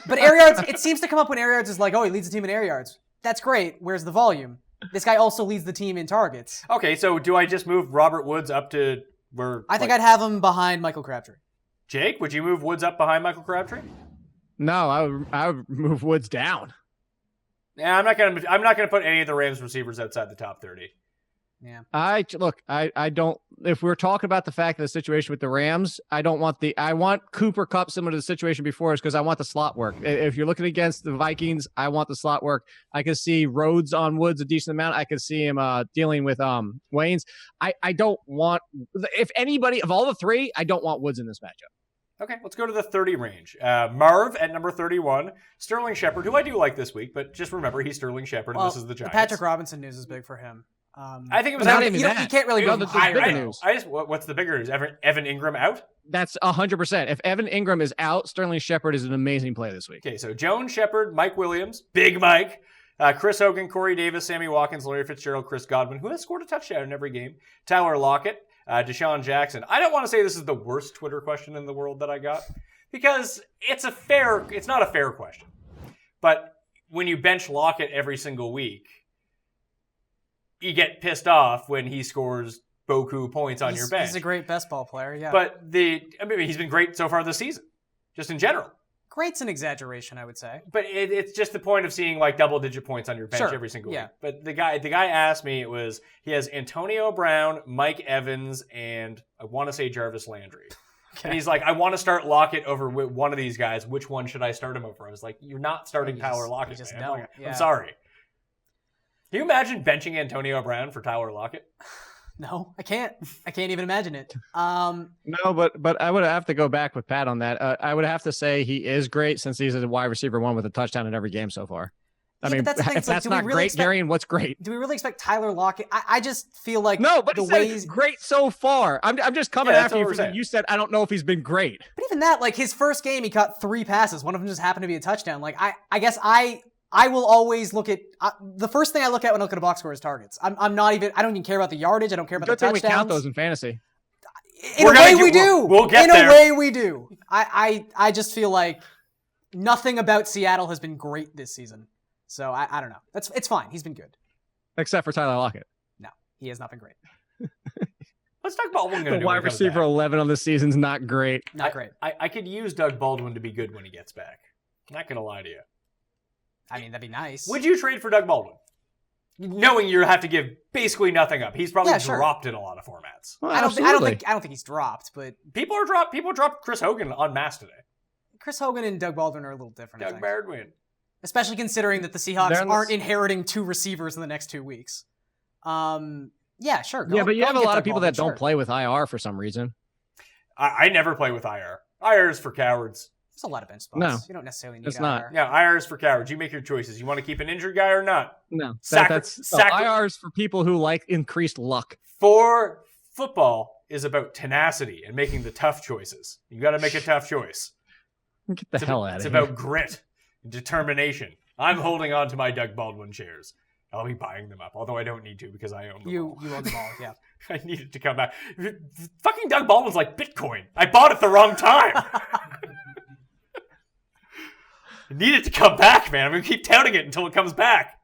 air yards, it seems to come up when air yards is like, oh, he leads the team in air yards. That's great. Where's the volume? This guy also leads the team in targets. Okay, so do I just move Robert Woods up to where... I think I'd have him behind Michael Crabtree. Jake, would you move Woods up behind Michael Crabtree? No, I would move Woods down. Yeah, I'm not gonna put any of the Rams receivers outside the top 30. Yeah. I don't, if we're talking about the fact of the situation with the Rams, I want Cooper Kupp similar to the situation before us because I want the slot work. If you're looking against the Vikings, I want the slot work. I can see Rhodes on Woods a decent amount. I can see him dealing with Waynes. I don't want, if anybody of all the three, I don't want Woods in this matchup. Okay, let's go to the 30 range. Marv at number 31. Sterling Shepard, who I do like this week, but just remember he's Sterling Shepard and this is the Giants. The Patrick Robinson news is big for him. I think it was not even that. You can't really move higher. What's the bigger news? Evan Ingram out? That's 100%. If Evan Ingram is out, Sterling Shepard is an amazing play this week. Okay, so Jones, Shepard, Mike Williams, Big Mike, Chris Hogan, Corey Davis, Sammy Watkins, Larry Fitzgerald, Chris Godwin, who has scored a touchdown in every game, Tyler Lockett, Deshaun Jackson. I don't want to say this is the worst Twitter question in the world that I got because it's not a fair question. But when you bench Lockett every single week, you get pissed off when he scores boku points on your bench. He's a great best ball player, yeah. But he's been great so far this season, just in general. Great's an exaggeration, I would say. But it's just the point of seeing like double-digit points on your bench every single week. But the guy asked me, he has Antonio Brown, Mike Evans, and I want to say Jarvis Landry. Okay. And he's like, I want to start Lockett over one of these guys. Which one should I start him over? I was like, you're not starting Tyler Lockett. Just man. don't. I'm sorry. Can you imagine benching Antonio Brown for Tyler Lockett? No, I can't. I can't even imagine it. No, but I would have to go back with Pat on that. I would have to say he is great since he's a wide receiver one with a touchdown in every game so far. I mean, if that's not great, Garion, what's great? Do we really expect Tyler Lockett? I just feel like no, but the way he's great so far. I'm just coming after you for you said I don't know if he's been great. But even that, like his first game, he caught 3 passes. One of them just happened to be a touchdown. Like I guess I will always look at the first thing I look at when I look at a box score is targets. I don't even care about the yardage. I don't care about the touchdowns. Good thing we count those in fantasy. In a way we do. We'll get there. In a way we do. I just feel like nothing about Seattle has been great this season. So I don't know. It's fine. He's been good. Except for Tyler Lockett. No, he has not been great. Let's talk about Baldwin. The wide receiver 11 on the season's not great. Not great. I could use Doug Baldwin to be good when he gets back. I'm not going to lie to you. I mean, that'd be nice. Would you trade for Doug Baldwin? Knowing you have to give basically nothing up. He's probably dropped in a lot of formats. Well, I don't think he's dropped, but People dropped Chris Hogan en masse today. Chris Hogan and Doug Baldwin are a little different. Doug Baldwin. Especially considering that the Seahawks aren't inheriting 2 receivers in the next 2 weeks. Yeah, sure. But you have a lot of people that don't play with IR for some reason. I never play with IR. IR is for cowards. There's a lot of bench spots. No, you don't necessarily need it's IR. not. Yeah, IR is for cowards. You make your choices. You want to keep an injured guy or not? No, that's IR is for people who like increased luck. For football is about tenacity and making the tough choices. You got to make a tough choice. Get the hell out of here. It's here. about grit and determination. I'm holding on to my Doug Baldwin shares. I'll be buying them up, although I don't need to because I own them all. You own them all, yeah. I need it to come back. Fucking Doug Baldwin's like Bitcoin. I bought it the wrong time. I need it to come back, man. I'm going to keep touting it until it comes back.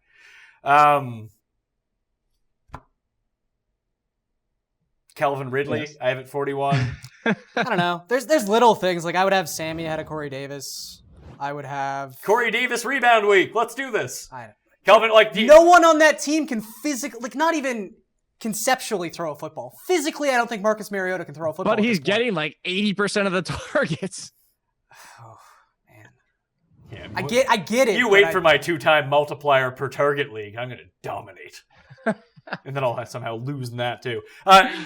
Calvin Ridley, yes. I have it 41. I don't know. There's little things. Like I would have Sammy ahead of Corey Davis. I would have... Corey Davis rebound week. Let's do this. Calvin, no one on that team can physically... not even conceptually throw a football. Physically, I don't think Marcus Mariota can throw a football. But he's getting 80% of the targets. Oh, man. Yeah, I get it. You wait for my 2-time multiplier per target league. I'm going to dominate. And then I'll somehow lose in that too.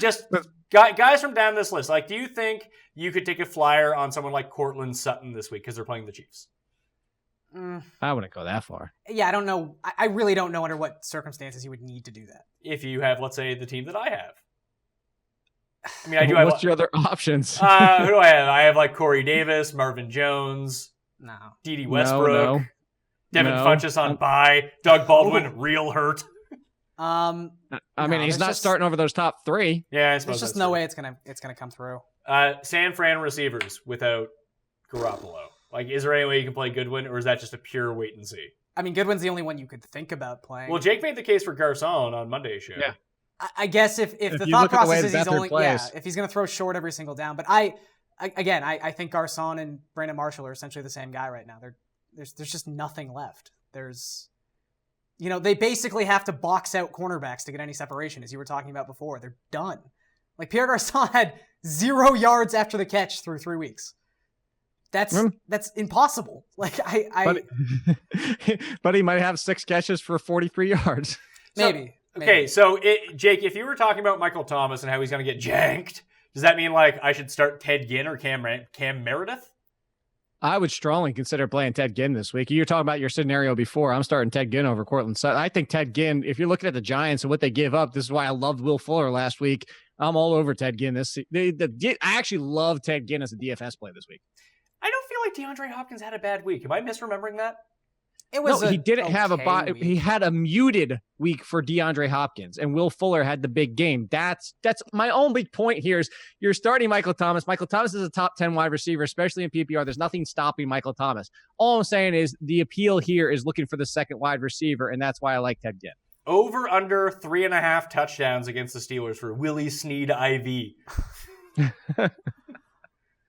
Just guys from down this list, do you think you could take a flyer on someone like Cortland Sutton this week because they're playing the Chiefs? I wouldn't go that far. Yeah, I don't know. I really don't know under what circumstances you would need to do that. If you have, let's say, the team that I have. I mean, I do have. What's your other options? Who do I have? I have Corey Davis, Marvin Jones, no, D.D. Westbrook, Devin Funchess on bye, Doug Baldwin, real hurt. I mean, he's not starting over those top 3. Yeah, I suppose there's just no way it's gonna come through. San Fran receivers without Garoppolo. Is there any way you can play Goodwin, or is that just a pure wait and see? I mean, Goodwin's the only one you could think about playing. Well, Jake made the case for Garcon on Monday's show. Yeah. I guess if the thought process is if he's going to throw short every single down. But I think Garcon and Brandon Marshall are essentially the same guy right now. There's just nothing left. They basically have to box out cornerbacks to get any separation, as you were talking about before. They're done. Pierre Garcon had 0 yards after the catch through 3 weeks. That's impossible. But he might have 6 catches for 43 yards. Maybe. Okay, so Jake, if you were talking about Michael Thomas and how he's going to get janked, does that mean I should start Ted Ginn or Cam Meredith? I would strongly consider playing Ted Ginn this week. You're talking about your scenario before. I'm starting Ted Ginn over Cortland Sutton. I think Ted Ginn, if you're looking at the Giants and what they give up, this is why I loved Will Fuller last week. I'm all over Ted Ginn. I actually love Ted Ginn as a DFS play this week. I don't feel like DeAndre Hopkins had a bad week. Am I misremembering that? He didn't have a he had a muted week for DeAndre Hopkins, and Will Fuller had the big game. That's my only point here is you're starting Michael Thomas. Michael Thomas is a top 10 wide receiver, especially in PPR. There's nothing stopping Michael Thomas. All I'm saying is the appeal here is looking for the second wide receiver, and that's why I like Ted Ginn. Over under 3.5 touchdowns against the Steelers for Willie Snead IV.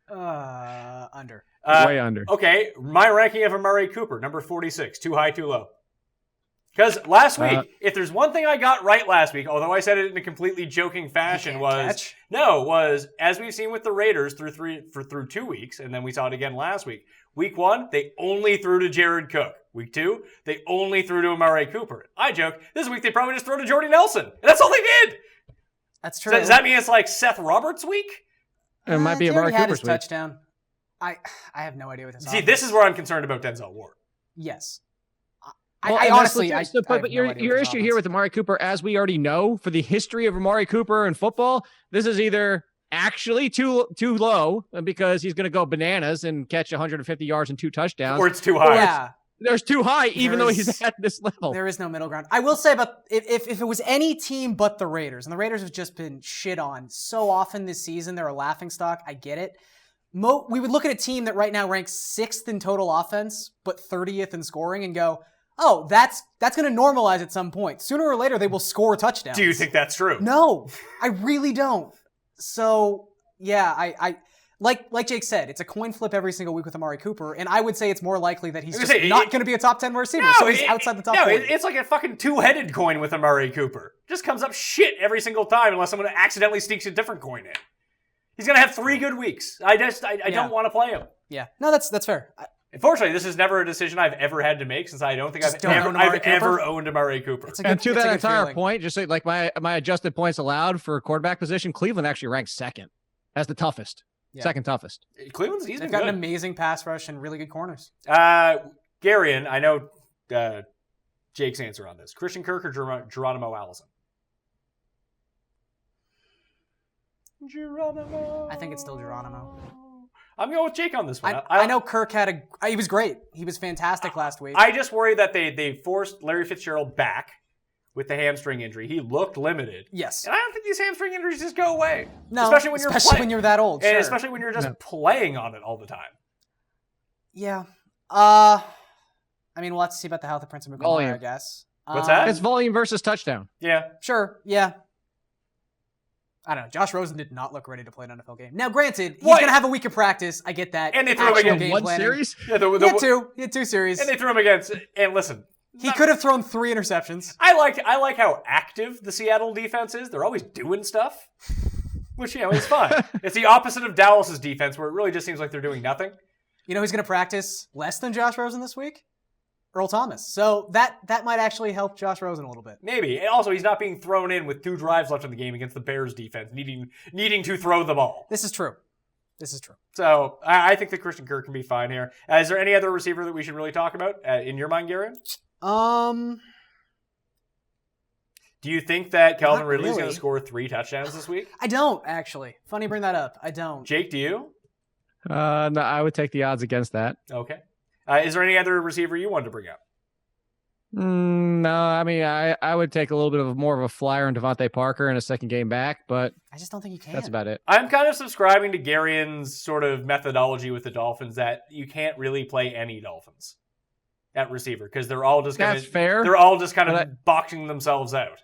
Under. Way under. Okay, my ranking of Amari Cooper, number 46. Too high, too low. Because last week, if there's one thing I got right last week, although I said it in a completely joking fashion, was as we've seen with the Raiders through 2 weeks, and then we saw it again last week. Week 1, they only threw to Jared Cook. Week 2, they only threw to Amari Cooper. I joke, this week they probably just throw to Jordy Nelson. And that's all they did. That's true. So does that mean it's like Seth Roberts' week? It might be Amari Cooper's week. Touchdown. I have no idea what this is. See, this is where I'm concerned about Denzel Ward. Yes. I honestly, but your issue here with Amari Cooper, as we already know, for the history of Amari Cooper in football, this is either actually too low because he's going to go bananas and catch 150 yards and 2 touchdowns, or it's too high. Yeah. There's too high, even though he's at this level. There is no middle ground. I will say about if it was any team but the Raiders, and the Raiders have just been shit on so often this season, they're a laughingstock. I get it. we would look at a team that right now ranks 6th in total offense, but 30th in scoring and go, oh, that's going to normalize at some point. Sooner or later, they will score touchdowns. Do you think that's true? No, I really don't. So, yeah, I like Jake said, it's a coin flip every single week with Amari Cooper, and I would say it's more likely that he's just not going to be a top 10 receiver, so he's outside the top 40. It's like a fucking two-headed coin with Amari Cooper. Just comes up shit every single time unless someone accidentally sneaks a different coin in. He's going to have 3 good weeks. I don't want to play him. Yeah. No, that's fair. Unfortunately, this is never a decision I've ever had to make since I don't think I've ever owned Amari Cooper. And to that entire point, just like my adjusted points allowed for quarterback position, Cleveland actually ranks 2nd as the toughest. Yeah. Second toughest. They've got an amazing pass rush and really good corners. Garion, I know Jake's answer on this. Christian Kirk or Geronimo Allison? Geronimo. I think it's still Geronimo. I'm going with Jake on this one. I know Kirk he was great. He was fantastic last week. I just worry that they forced Larry Fitzgerald back with the hamstring injury. He looked limited. Yes. And I don't think these hamstring injuries just go away. No, especially when you're that old. And sure. especially when you're just playing on it all the time. Yeah. I mean, we'll have to see about the health of Prince of Mukamara, I guess. What's that? It's volume versus touchdown. Yeah. Sure. Yeah. I don't know. Josh Rosen did not look ready to play an NFL game. Now, granted, he's going to have a week of practice. I get that. And they threw him against one series? Yeah, he had 2 series. And they threw him against, and listen. He could have thrown 3 interceptions. I like how active the Seattle defense is. They're always doing stuff, which, is fine. It's the opposite of Dallas's defense, where it really just seems like they're doing nothing. You know who's going to practice less than Josh Rosen this week? Earl Thomas. So that might actually help Josh Rosen a little bit. Maybe. And also, he's not being thrown in with 2 drives left in the game against the Bears defense, needing to throw the ball. This is true. So I think that Christian Kirk can be fine here. Is there any other receiver that we should really talk about in your mind, Garion? Do you think that Calvin Ridley's going to score 3 touchdowns this week? I don't, actually. Funny you bring that up. I don't. Jake, do you? No, I would take the odds against that. Okay. Is there any other receiver you wanted to bring up? No, I mean, I would take a little bit of more of a flyer on Devontae Parker in a second game back, but I just don't think you can. That's about it. I'm kind of subscribing to Garion's sort of methodology with the Dolphins that you can't really play any Dolphins at receiver because they're all just That's fair. They're all just kind of boxing themselves out.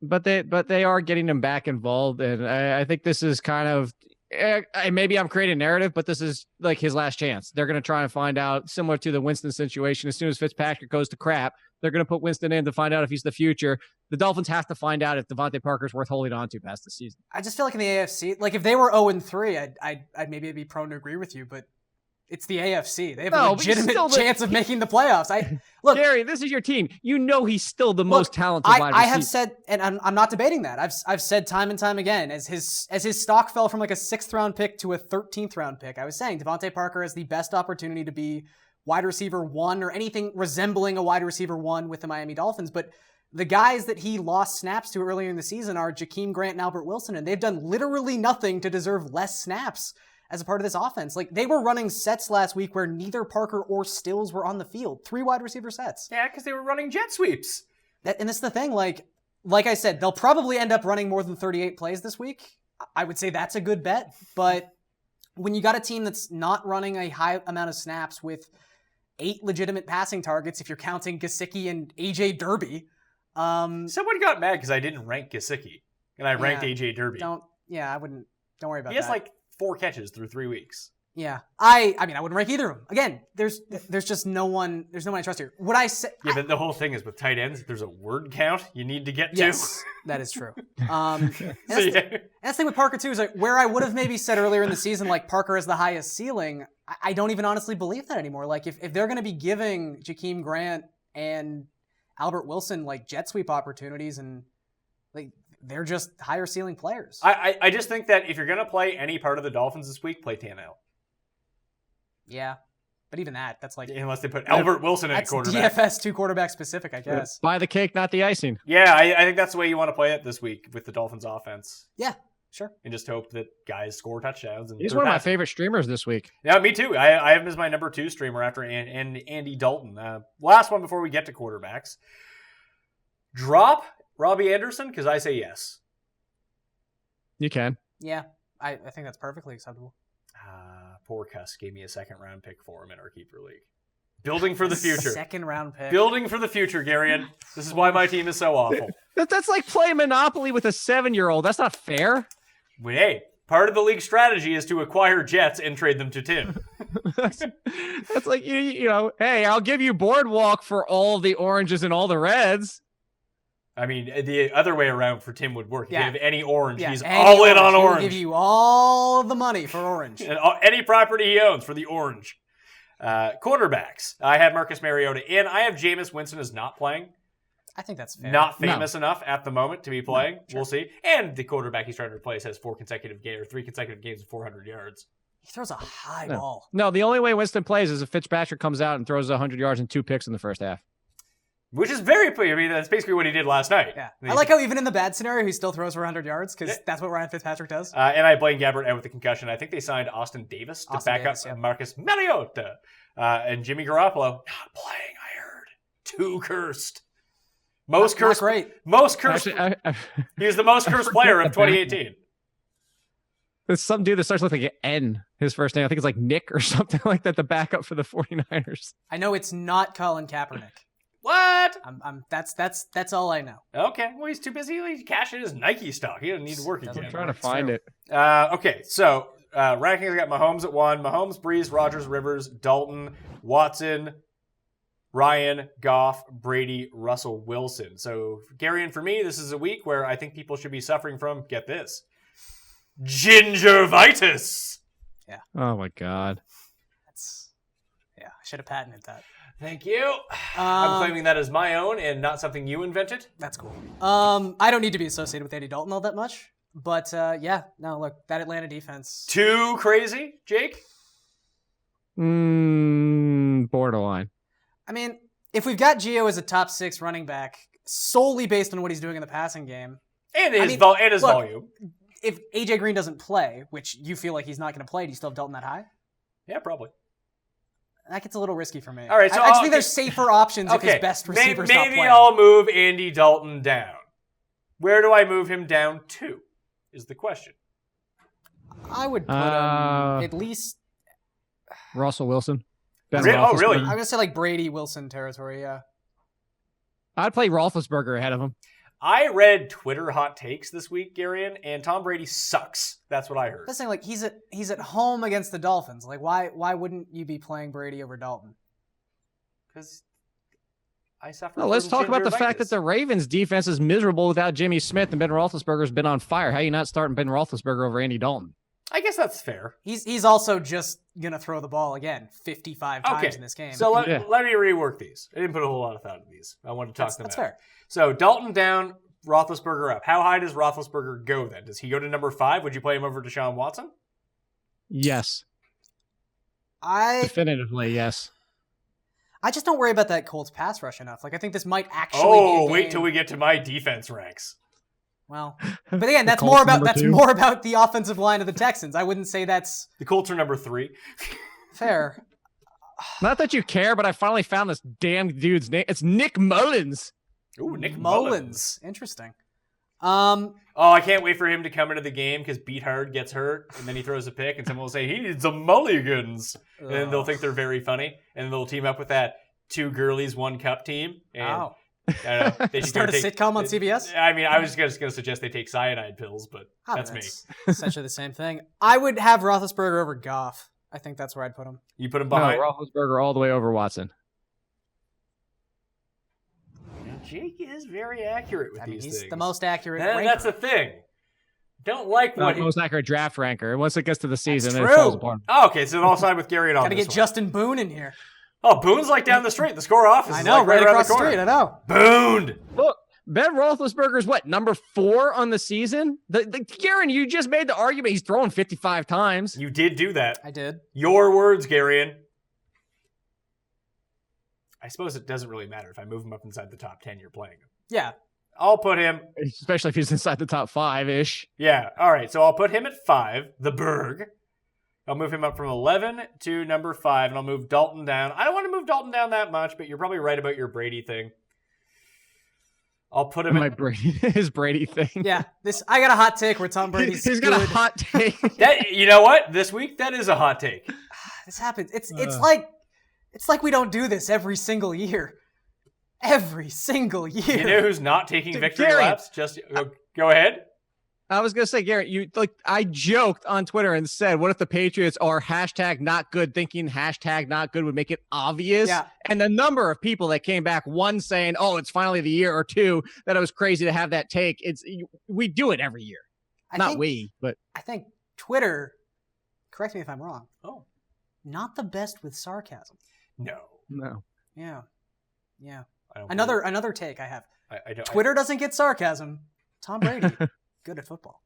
But they are getting them back involved, and I think this is kind of maybe I'm creating a narrative, but this is like his last chance. They're going to try and find out, similar to the Winston situation. As soon as Fitzpatrick goes to crap, they're going to put Winston in to find out if he's the future. The Dolphins have to find out if Devontae Parker's worth holding on to past the season. I just feel like in the AFC, like if they were 0-3, I'd maybe be prone to agree with you, but it's the AFC. They have a legitimate chance of making the playoffs. Look, Gary, this is your team. You know he's still the most talented wide receiver. I have said, and I'm not debating that. I've said time and time again, as his stock fell from like a 6th round pick to a 13th round pick, I was saying Devontae Parker has the best opportunity to be wide receiver 1 or anything resembling a wide receiver 1 with the Miami Dolphins. But the guys that he lost snaps to earlier in the season are Jakeem Grant and Albert Wilson, and they've done literally nothing to deserve less snaps as a part of this offense. Like, they were running sets last week where neither Parker or Stills were on the field. 3 wide receiver sets. Yeah, because they were running jet sweeps. And that's the thing. Like I said, they'll probably end up running more than 38 plays this week. I would say that's a good bet. But when you got a team that's not running a high amount of snaps with 8 legitimate passing targets, if you're counting Gesicki and AJ Derby. Someone got mad because I didn't rank Gesicki. And I ranked AJ Derby. Don't worry about that. He has like 4 catches through 3 weeks. Yeah. I mean, I wouldn't rank either of them. Again, there's just no one I trust here. What I say... Yeah, but the whole thing is with tight ends, there's a word count you need to get to. Yes, that is true. That's the thing with Parker, too, is like where I would have maybe said earlier in the season, like Parker has the highest ceiling, I don't even honestly believe that anymore. Like, if they're going to be giving Jakeem Grant and Albert Wilson, like, jet sweep opportunities, and like they're just higher ceiling players. I just think that if you're going to play any part of the Dolphins this week, play Tannehill. Yeah. But even that's like... Unless they put Albert Wilson in quarterback. That's DFS 2 quarterback specific, I guess. Buy the cake, not the icing. Yeah, I think that's the way you want to play it this week with the Dolphins offense. Yeah, sure. And just hope that guys score touchdowns. And he's one of my favorite streamers this week. Yeah, me too. I have him as my number 2 streamer after Andy Dalton. Last one before we get to quarterbacks. Drop Robbie Anderson, because I say yes. You can. Yeah, I think that's perfectly acceptable. poor Cuss gave me a second-round pick for him in our keeper league. Building for the future. Second-round pick. Building for the future, Garion. This is why my team is so awful. That's like playing Monopoly with a 7-year-old. That's not fair. But hey, part of the league strategy is to acquire Jets and trade them to Tim. That's like, you know, hey, I'll give you Boardwalk for all the oranges and all the reds. I mean, the other way around for Tim would work. If you have any orange, he's any all in on He'll orange. give you all the money for orange. And any property he owns for the orange. Quarterbacks. I had Marcus Mariota in. I have Jameis Winston as not playing. I think that's fair. Not famous enough at the moment to be playing. No, sure. We'll see. And the quarterback he's trying to replace has 3 consecutive games of 400 yards. He throws a high ball. No, the only way Winston plays is if Fitzpatrick comes out and throws 100 yards and 2 picks in the first half. Which is very clear. I mean, that's basically what he did last night. Yeah. I like how even in the bad scenario, he still throws for 100 yards because that's what Ryan Fitzpatrick does. And I Blaine Gabbert out with the concussion. I think they signed Austin Davis to back up Marcus Mariota. And Jimmy Garoppolo, not playing, I heard. Too cursed. Most cursed. Great. Most cursed. Actually, he was the most cursed player of 2018. There's some dude that starts with like an N, his first name. I think it's like Nick or something like that, the backup for the 49ers. I know it's not Colin Kaepernick. What? That's all I know. Okay, well, he's too busy. He's cashing his Nike stock. He doesn't need to work again. I'm trying to find it. Okay, so rankings, I got Mahomes at 1. Mahomes, Breeze, Rodgers, Rivers, Dalton, Watson, Ryan, Goff, Brady, Russell Wilson. So, Garion, for me, this is a week where I think people should be suffering from, get this, gingivitis. Yeah. Oh, my God. I should have patented that. Thank you. I'm claiming that as my own and not something you invented. That's cool. I don't need to be associated with Andy Dalton all that much. But, look, that Atlanta defense. Too crazy, Jake? Borderline. I mean, if we've got Gio as a top 6 running back, solely based on what he's doing in the passing game. And his volume. If AJ Green doesn't play, which you feel like he's not going to play, do you still have Dalton that high? Yeah, probably. That gets a little risky for me. All right, so I just think there's safer options if his best receiver's not playing. Maybe I'll move Andy Dalton down. Where do I move him down to, is the question. I would put him at least... Russell Wilson. Really? I'm going to say like Brady Wilson territory, yeah. I'd play Roethlisberger ahead of him. I read Twitter hot takes this week, Garion, and Tom Brady sucks. That's what I heard. That's the thing, like he's at home against the Dolphins. Like why wouldn't you be playing Brady over Dalton? Because I suffer. No, let's talk about the fact that the Ravens defense is miserable without Jimmy Smith and Ben Roethlisberger's been on fire. How are you not starting Ben Roethlisberger over Andy Dalton? I guess that's fair. He's also just gonna throw the ball again 55 times in this game. So let me rework these. I didn't put a whole lot of thought into these. I want to talk them out. That's fair. So Dalton down, Roethlisberger up. How high does Roethlisberger go then? Does he go to number 5? Would you play him over Deshaun Watson? Yes. Definitively, yes. I just don't worry about that Colts pass rush enough. Like I think this might actually be a game. Wait till we get to my defense ranks. Well, but again, that's more about the offensive line of the Texans. I wouldn't say that's the Colts are number 3. Fair. Not that you care, but I finally found this damn dude's name. It's Nick Mullins. Ooh, Nick Mullins. Interesting. I can't wait for him to come into the game because Beat Hard gets hurt and then he throws a pick and someone will say he needs some mulligans. And then they'll think they're very funny and they'll team up with that 2 girlies 1 cup team. And they start a sitcom on CBS. I mean, I was just going to suggest they take cyanide pills, but that's me. Essentially the same thing. I would have Roethlisberger over Goff. I think that's where I'd put him. You put him behind Roethlisberger all the way over Watson. Jake is very accurate with these things. He's the most accurate. That's the thing. Don't like what most accurate draft ranker. Once it gets to the season, it falls apart. Oh, okay, so I'll side with Gary on this. Gotta get Justin Boone in here. Oh, Boone's like down the street. The score office. I know, is right around across the corner. street. I know. Boone. Look, Ben Roethlisberger's what, number 4 on the season? Garion, you just made the argument he's throwing 55 times. You did do that. I did. Your words, Garion. I suppose it doesn't really matter if I move him up inside the top 10. You're playing him. Yeah. I'll put him... Especially if he's inside the top 5-ish. Yeah, all right. So I'll put him at 5, the Berg. I'll move him up from 11 to number 5, and I'll move Dalton down. I don't want to move Dalton down that much, but you're probably right about your Brady thing. I'll put him in. His Brady thing. Yeah, I got a hot take where Tom Brady's He's good. got a hot take. That, you know what? This week, that is a hot take. This happens. It's like we don't do this every single year. Every single year. You know who's not taking victory Gary. laps? Just go ahead. I was gonna say, Garrett, I joked on Twitter and said, "What if the Patriots are hashtag not good?" Thinking hashtag not good would make it obvious. Yeah. And the number of people that came back, one saying, "Oh, it's finally the year," or two, that it was crazy to have that take. We do it every year. But I think Twitter. Correct me if I'm wrong. Oh, not the best with sarcasm. no. Yeah. I don't Another take I have. I don't. Twitter doesn't get sarcasm. Tom Brady, good at football.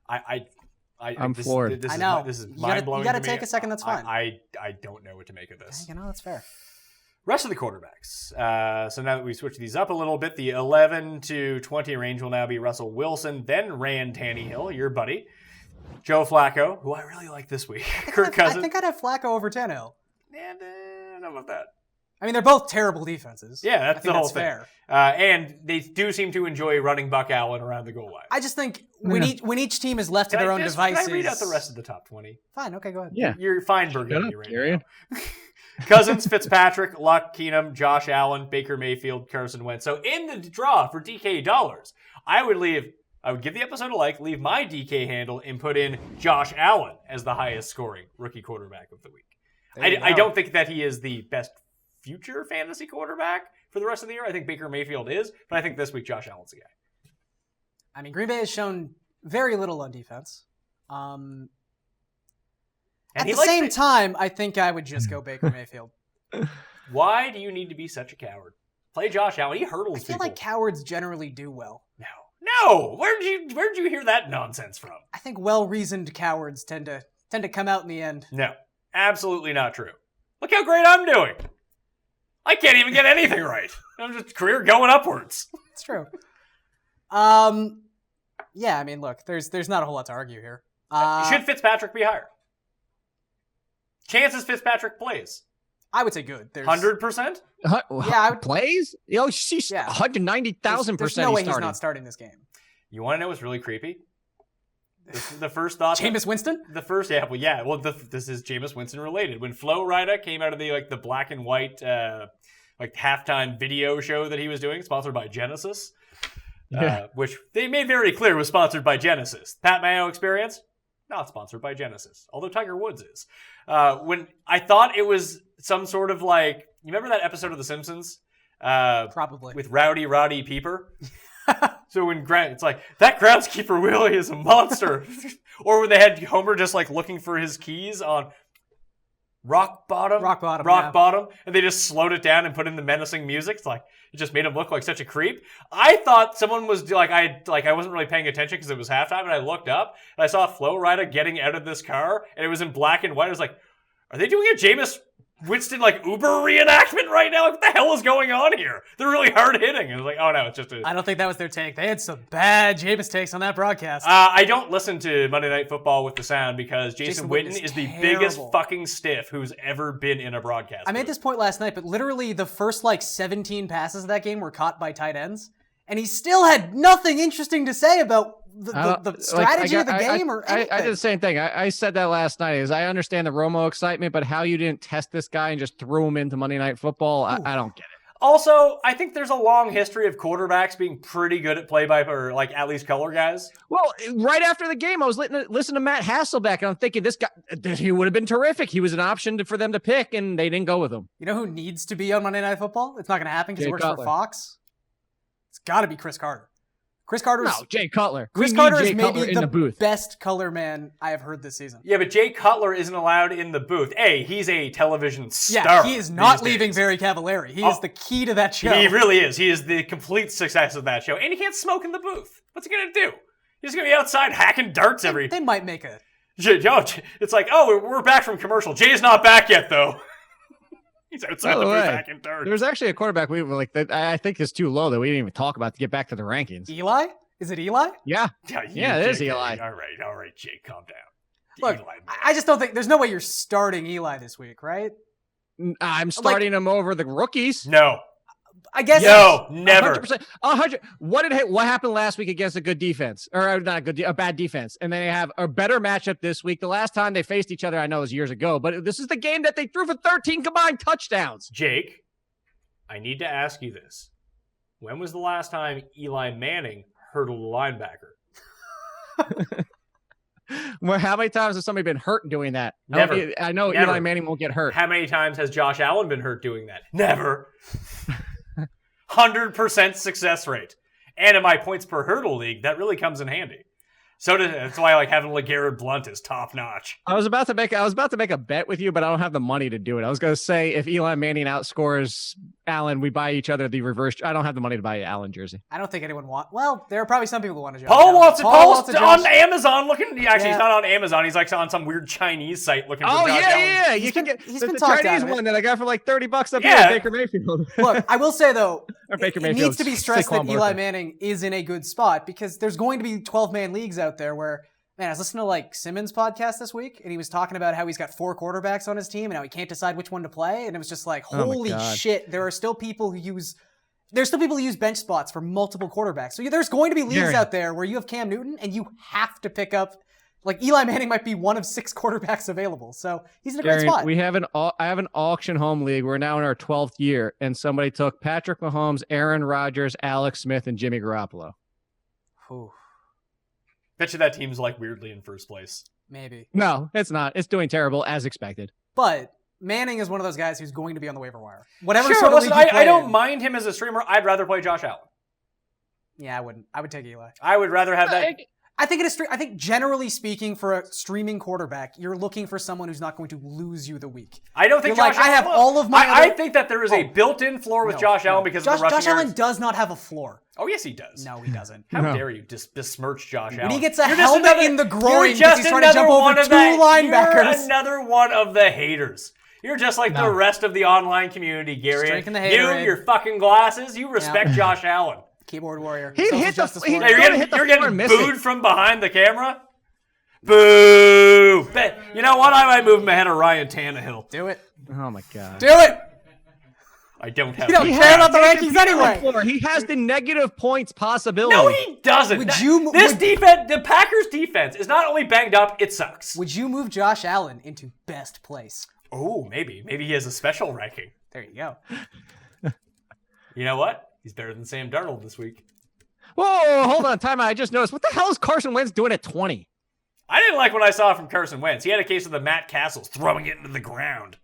I'm floored. This I know. This is You mind blowing. You got to to me. take a second. That's fine. I don't know what to make of this. You know, that's fair. Rest of the quarterbacks. So now that we switched these up a little bit, the 11 to 20 range will now be Russell Wilson, then Rand Tannehill, your buddy, Joe Flacco, who I really like this week, Kirk Cousins. I think I'd have Flacco over Tannehill. And I don't know about that. I mean, they're both terrible defenses. Yeah, that's the whole thing. Fair. And they do seem to enjoy running Buck Allen around the goal line. I just think when each team is left to their own devices. Can I read out the rest of the top 20? Fine. Okay, go ahead. Yeah. You're Feinberg Shut me up, right Garion. now. Cousins, Fitzpatrick, Luck, Keenum, Josh Allen, Baker Mayfield, Carson Wentz. So in the draw for DK dollars, I would give the episode a like, leave my DK handle, and put in Josh Allen as the highest scoring rookie quarterback of the week. I don't think that he is the best future fantasy quarterback for the rest of the year. I think Baker Mayfield is, but I think this week Josh Allen's the guy. I mean, Green Bay has shown very little on defense. At the same time, I think I would just go Baker Mayfield. Why do you need to be such a coward? Play Josh Allen. He hurdles I feel people. like cowards generally do well. No. Where'd you hear that nonsense from? I think well-reasoned cowards tend to come out in the end. No, absolutely not true. Look how great I'm doing. I can't even get anything right. I'm just career going upwards. It's true. Yeah, I mean, look, there's not a whole lot to argue here. Should Fitzpatrick be higher? Chances Fitzpatrick plays. I would say good. 100%? Yeah, plays? She's 190,000%. There's no way he's not starting this game. You want to know what's really creepy? The first thought. Jameis Winston? The first, yeah. Well, this is Jameis Winston related. When Flo Rida came out of the black and white halftime video show that he was doing, sponsored by Genesis, which they made very clear was sponsored by Genesis. Pat Mayo experience, not sponsored by Genesis, although Tiger Woods is. When I thought it was some sort of you remember that episode of The Simpsons? Probably. With Rowdy Roddy Peeper. So when it's like, that groundskeeper Willie is a monster. Or when they had Homer just looking for his keys on Rock Bottom, and they just slowed it down and put in the menacing music. It's it just made him look like such a creep. I thought someone was I wasn't really paying attention because it was halftime, and I looked up and I saw Flo Rida getting out of this car, and it was in black and white. I was like, are they doing a Jameis Winston Uber reenactment right now? What the hell is going on here? They're really hard hitting. And I was like, oh no, it's just I don't think that was their take. They had some bad Jameis takes on that broadcast. I don't listen to Monday Night Football with the sound because Jason Witten is the biggest fucking stiff who's ever been in a broadcast. I made this point last night, but literally the first 17 passes of that game were caught by tight ends, and he still had nothing interesting to say about the strategy of the game or anything. I did the same thing. I said that last night. I understand the Romo excitement, but how you didn't test this guy and just threw him into Monday Night Football, I don't get it. Also, I think there's a long history of quarterbacks being pretty good at play-by-play, or at least color guys. Well, right after the game, I was listening to Matt Hasselbeck, and I'm thinking this guy, he would have been terrific. He was an option for them to pick, and they didn't go with him. You know who needs to be on Monday Night Football? It's not going to happen because he works for Fox. It's got to be Chris Carter. Jay Cutler. Chris Carter is maybe the best color man I have heard this season. Yeah, but Jay Cutler isn't allowed in the booth. He's a television star. Yeah, he is not leaving very Cavallari. He is the key to that show. He really is. He is the complete success of that show. And he can't smoke in the booth. What's he going to do? He's going to be outside hacking darts They might make a... It's we're back from commercial. Jay's not back yet, though. He's outside the booth hacking darts. There's actually a quarterback we were that I think is too low that we didn't even talk about to get back to the rankings. Eli? Is it Eli? Yeah. Yeah, it is Eli. All right, Jay, calm down. Look, I just don't think there's no way you're starting Eli this week, right? I'm starting him over the rookies. No. I guess. Yo, never. 100%. 100. What happened last week against a good defense, or not a good, a bad defense, and they have a better matchup this week. The last time they faced each other, I know, was years ago, but this is the game that they threw for 13 combined touchdowns. Jake, I need to ask you this: when was the last time Eli Manning hurdled a linebacker? Well, how many times has somebody been hurt doing that? Never. I know Never. Eli Manning won't get hurt. How many times has Josh Allen been hurt doing that? Never. 100% success rate. And in my points per hurdle league, that really comes in handy. That's why I like having LeGarrette Blount is top notch. I was about to make a bet with you, but I don't have the money to do it. I was going to say if Eli Manning outscores Allen, we buy each other the reverse. I don't have the money to buy an Allen jersey. I don't think anyone wants. Well, there are probably some people who want to Josh. Paul wants it. Paul's wants a on Josh. Amazon looking. Actually, Yeah. he's not on Amazon. He's like on some weird Chinese site looking for Oh Josh Allen. yeah. You can get he's the been talked Chinese out of it. one that I got for like $30 up Yeah. here. Baker Mayfield. Look, I will say though, Or Baker it Mayfield. needs to be stressed that Saquon Eli Barkley. Manning is in a good spot because there's going to be 12-man leagues out there where, man, I was listening to like Simmons' podcast this week, and he was talking about how he's got 4 quarterbacks on his team and how he can't decide which one to play, and it was just like, Oh my holy God. shit, there are still people who use. There's still people who use bench spots for multiple quarterbacks. So there's going to be leagues Garion. out there where you have Cam Newton and you have to pick up, like Eli Manning might be one of 6 quarterbacks available. So he's in a great Gary, spot. I have an auction home league. We're now in our 12th year, and somebody took Patrick Mahomes, Aaron Rodgers, Alex Smith, and Jimmy Garoppolo. Ooh, Bet you that team's like weirdly in first place. maybe. No, it's not. It's doing terrible as expected. But Manning is one of those guys who's going to be on the waiver wire. Whatever Sure, sort of listen, league you play I don't in. mind him as a streamer. I'd rather play Josh Allen. Yeah, I wouldn't. I would take Eli. I would rather have that. I think generally speaking, for a streaming quarterback, you're looking for someone who's not going to lose you the week. I don't think You're Josh like, I Allen have will. all of my I other- think that there is a built-in floor with No, Josh no. Allen because of the rushing Josh Allen yards. does not have a floor. Oh, yes, he does. No, he doesn't. How No. dare you just besmirch Josh Allen? When he gets a You're just helmet another- in the groin you're because just he's trying to jump another over one of 2 the- linebackers. You're another one of the haters. You're just like the rest of the online community, Gary. drinking the You, haterade. your fucking glasses, you respect Josh Allen. Keyboard warrior. He'd Social hit the- justice he'd- warrior. You're gonna getting, hit the you're floor getting and miss it. booed from behind the camera? Boo! You know what? I might move him ahead of Ryan Tannehill. Do it. Oh my God. Do it. I don't have You don't the- care about the rankings anyway. He has the negative points possibility. No, he doesn't. Would you- This would- defense, the Packers' defense, is not only banged up, it sucks. Would you move Josh Allen into best place? Oh, maybe. Maybe he has a special ranking. There you go. You know what? He's better than Sam Darnold this week. Whoa, hold on, time out. I just noticed. What the hell is Carson Wentz doing at 20? I didn't like what I saw from Carson Wentz. He had a case of the Matt Castles throwing it into the ground.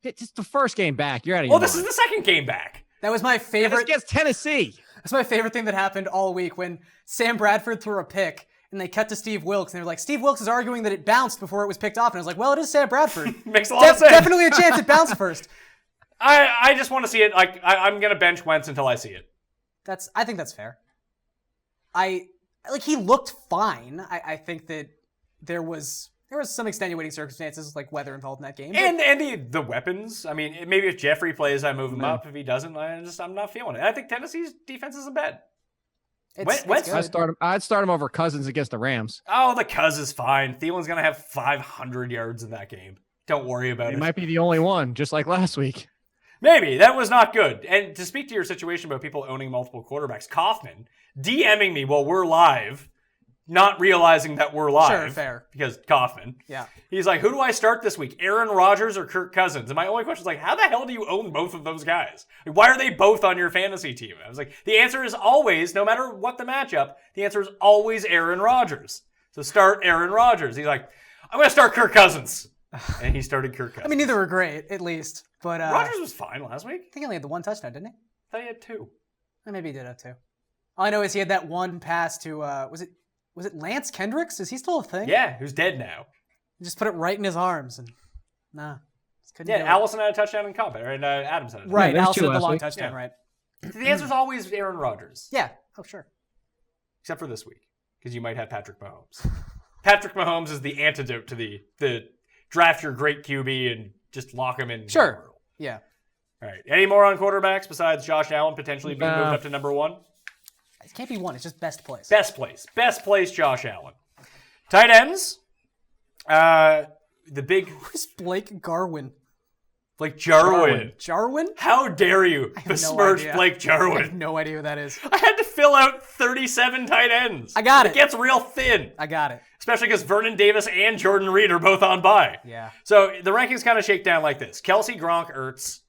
It's the first game back. You're out of your Well, this is mind. the second game back. That was my It's favorite. against Tennessee. That's my favorite thing that happened all week when Sam Bradford threw a pick and they cut to Steve Wilkes and they were like, Steve Wilkes is arguing that it bounced before it was picked off. And I was like, well, it is Sam Bradford. Makes a lot of sense. Definitely a chance it bounced first. I just want to see it. Like I'm gonna bench Wentz until I see it. I think that's fair. He looked fine. I think that there was some extenuating circumstances like weather involved in that game. And the weapons. I mean, maybe if Jeffrey plays, I move him up. If he doesn't, I'm not feeling it. I think Tennessee's defense isn't bad. It's Wentz- good. I'd start him over Cousins against the Rams. Oh, the Cuz is fine. Thielen's gonna have 500 yards in that game. Don't worry about He it. might be the only one, just like last week. Maybe. That was not good. And to speak to your situation about people owning multiple quarterbacks, Kaufman DMing me while we're live, not realizing that we're live. Sure, fair. Because Kaufman. Yeah. He's like, who do I start this week? Aaron Rodgers or Kirk Cousins? And my only question is like, how the hell do you own both of those guys? Like, why are they both on your fantasy team? I was like, the answer is always, no matter what the matchup, the answer is always Aaron Rodgers. So start Aaron Rodgers. He's like, I'm going to start Kirk Cousins. And he started Kirk Cousins. I mean, neither were great, at least. But Rodgers was fine last week. I think he only had the 1 touchdown, didn't he? I thought he had 2. Maybe he did have 2. All I know is he had that one pass to was it Lance Kendricks? Is he still a thing? Yeah, who's dead now. He just put it right in his arms and just couldn't Yeah, do it. Allison had a touchdown in combat, and Adams had a touchdown. Right, there's Allison two had the last long week. touchdown, Yeah. right? The answer is always Aaron Rodgers, Yeah. Oh, sure. except for this week, because you might have Patrick Mahomes. Patrick Mahomes is the antidote to the draft your great QB and just lock him in. Sure. Yeah. All right. Any more on quarterbacks besides Josh Allen potentially being No. moved up to number 1? It can't be 1. It's just best place. Best place, Josh Allen. Tight ends. The big Who's Blake Garwin? Blake Jarwin. Jarwin? How dare you no besmirch idea. Blake I have Jarwin? no idea who that is. I had to fill out 37 tight ends. I got it. It gets real thin. I got it. Especially because Vernon Davis and Jordan Reed are both on bye. Yeah. So the rankings kind of shake down like this. Kelsey, Gronk, Ertz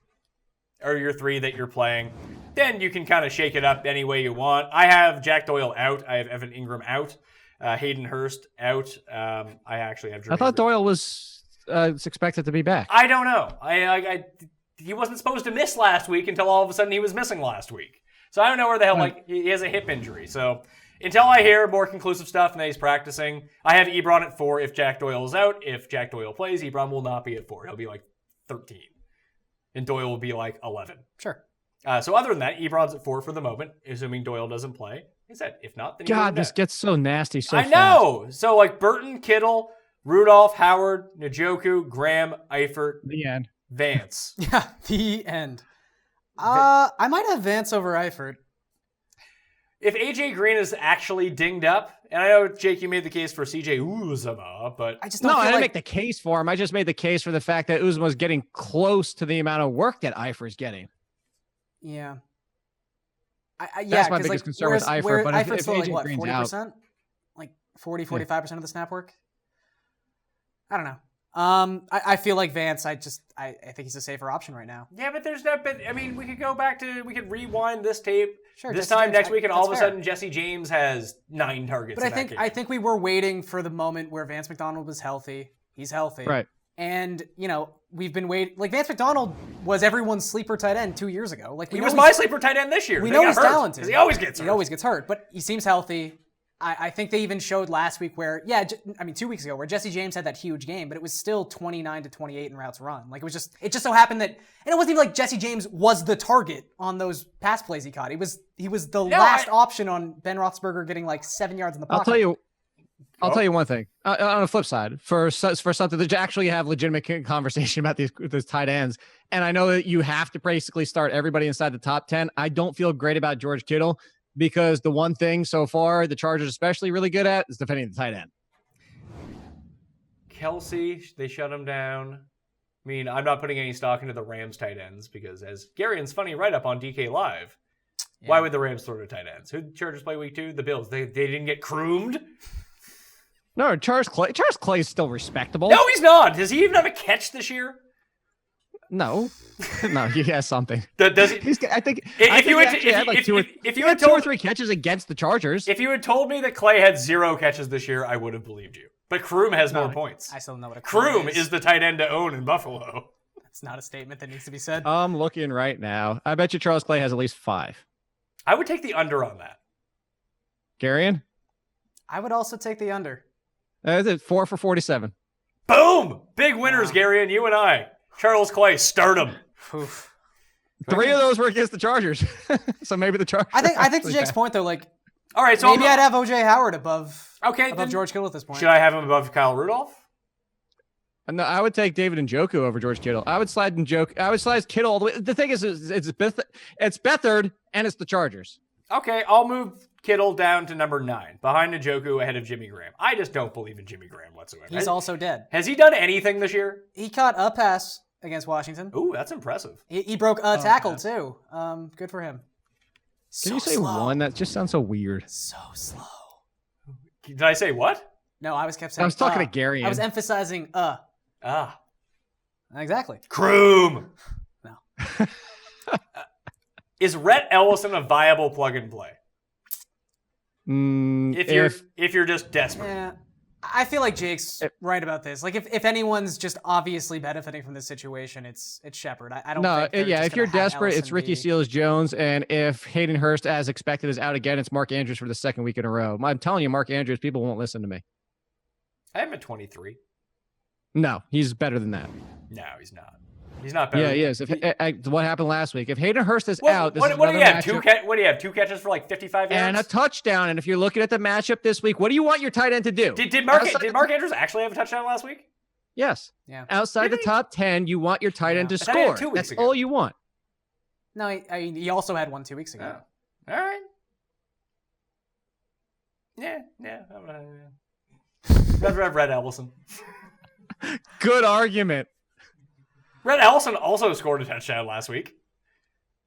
are your three that you're playing. Then you can kind of shake it up any way you want. I have Jack Doyle out. I have Evan Ingram out. Hayden Hurst out. I actually have Jermaine I thought Green. Doyle was expected to be back. I don't know. He wasn't supposed to miss last week until all of a sudden he was missing last week. So I don't know where the hell, he has a hip injury. So until I hear more conclusive stuff and that he's practicing, I have Ebron at 4 if Jack Doyle is out. If Jack Doyle plays, Ebron will not be at 4. He'll be like 13. And Doyle will be like 11. Sure. So other than that, Ebron's at 4 for the moment, assuming Doyle doesn't play. He said, if not, then God, this gets so nasty so I know. So like Burton, Kittle, Rudolph, Howard, Njoku, Graham, Eifert, The end. Vance. Yeah, the end. I might have Vance over Eifert. If AJ Green is actually dinged up, and I know, Jake, you made the case for CJ Uzama, but I just don't No, I feel didn't like make the case for him. I just made the case for the fact that Uzma was getting close to the amount of work that Eifert's getting. Yeah. That's my 'cause, biggest concern with Eifert, but if Eifert's still AJ like what, Green's 40%? Like 45% of the snap work? I don't know. I feel like Vance, I think he's a safer option right now. yeah, but there's no. But I mean, we could rewind this tape Sure, this Jesse time James, next week, and all of a that's fair. sudden Jesse James has 9 targets. But in that game. I think we were waiting for the moment where Vance McDonald was healthy. He's healthy. Right. And, we've been waiting. Like, Vance McDonald was everyone's sleeper tight end 2 years ago. Like, he was my sleeper tight end this year. We They know got he's hurt, talented. 'cause he always gets hurt. He always gets hurt, but he seems healthy. I think they even showed last week where, 2 weeks ago, where Jesse James had that huge game, but it was still 29-28 in routes run. Like, it just so happened that, and it wasn't even like Jesse James was the target on those pass plays he caught. He was the last option on Ben Roethlisberger getting like 7 yards in the pocket. I'll tell you one thing. On the flip side, for something to actually have legitimate conversation about these tight ends, and I know that you have to basically start everybody inside the top 10. I don't feel great about George Kittle because the one thing so far the Chargers especially really good at is defending the tight end. Kelsey, they shut him down. I mean, I'm not putting any stock into the Rams tight ends because, as Garion's funny write-up on DK Live, why would the Rams throw to tight ends? Who did the Chargers play week 2? The Bills. They didn't get croomed? No, Charles Clay is still respectable. No, he's not. Does he even have a catch this year? No, he has something. Does he? I think If you he had actually had like two or three catches against the Chargers. If you had told me that Clay had 0 catches this year, I would have believed you. But Kroom has more points. I still don't know what a Kroom is the tight end to own in Buffalo. That's not a statement that needs to be said. I'm looking right now. I bet you Charles Clay has at least 5. I would take the under on that. Garion? I would also take the under. Is it 4 for 47? Boom! Big winners, Gary, and you and I. Charles Clay, start him. Oof. 3 of those were against the Chargers. So maybe the Chargers. I think to Jake's point though, like All right, so maybe I'd have OJ Howard above then George Kittle at this point. Should I have him above Kyle Rudolph? No, I would take David Njoku over George Kittle. I would slide Kittle all the way. The thing is it's Beathard and it's the Chargers. Okay, I'll move Kittle down to number 9, behind Njoku, ahead of Jimmy Graham. I just don't believe in Jimmy Graham whatsoever. He's also dead. Has he done anything this year? He caught a pass against Washington. Ooh, that's impressive. He broke a tackle too. Good for him. Can you say slow. one? That just sounds so weird. So slow. Did I say what? No, I was kept saying. I was talking to Gary. I was emphasizing Ah. Exactly. Kroom. No. Is Rhett Ellison a viable plug and play? If you're just desperate. Yeah. I feel like Jake's right about this. Like if anyone's just obviously benefiting from this situation, it's Shepard. I don't think they're just if you're gonna have desperate, it's Ellison Ricky be- Seals-Jones, and if Hayden Hurst, as expected, is out again, it's Mark Andrews for the second week in a row. I'm telling you, Mark Andrews, people won't listen to me. I have him at 23. No, he's better than that. No, he's not. He's not better. Yeah, he is. What happened last week? If Hayden Hurst is out, what do you have? What do you have? 2 catches for like 55 yards and a touchdown. And if you're looking at the matchup this week, what do you want your tight end to do? Did Mark Andrews actually have a touchdown last week? Yes. Yeah. Outside the top 10, you want your tight end to I thought he had score. 2 weeks That's ago. all you want. No, he also had one 2 weeks ago. Oh. All right. Yeah. I'd have Red Ellison. Good argument. Rhett Ellison also scored a touchdown last week.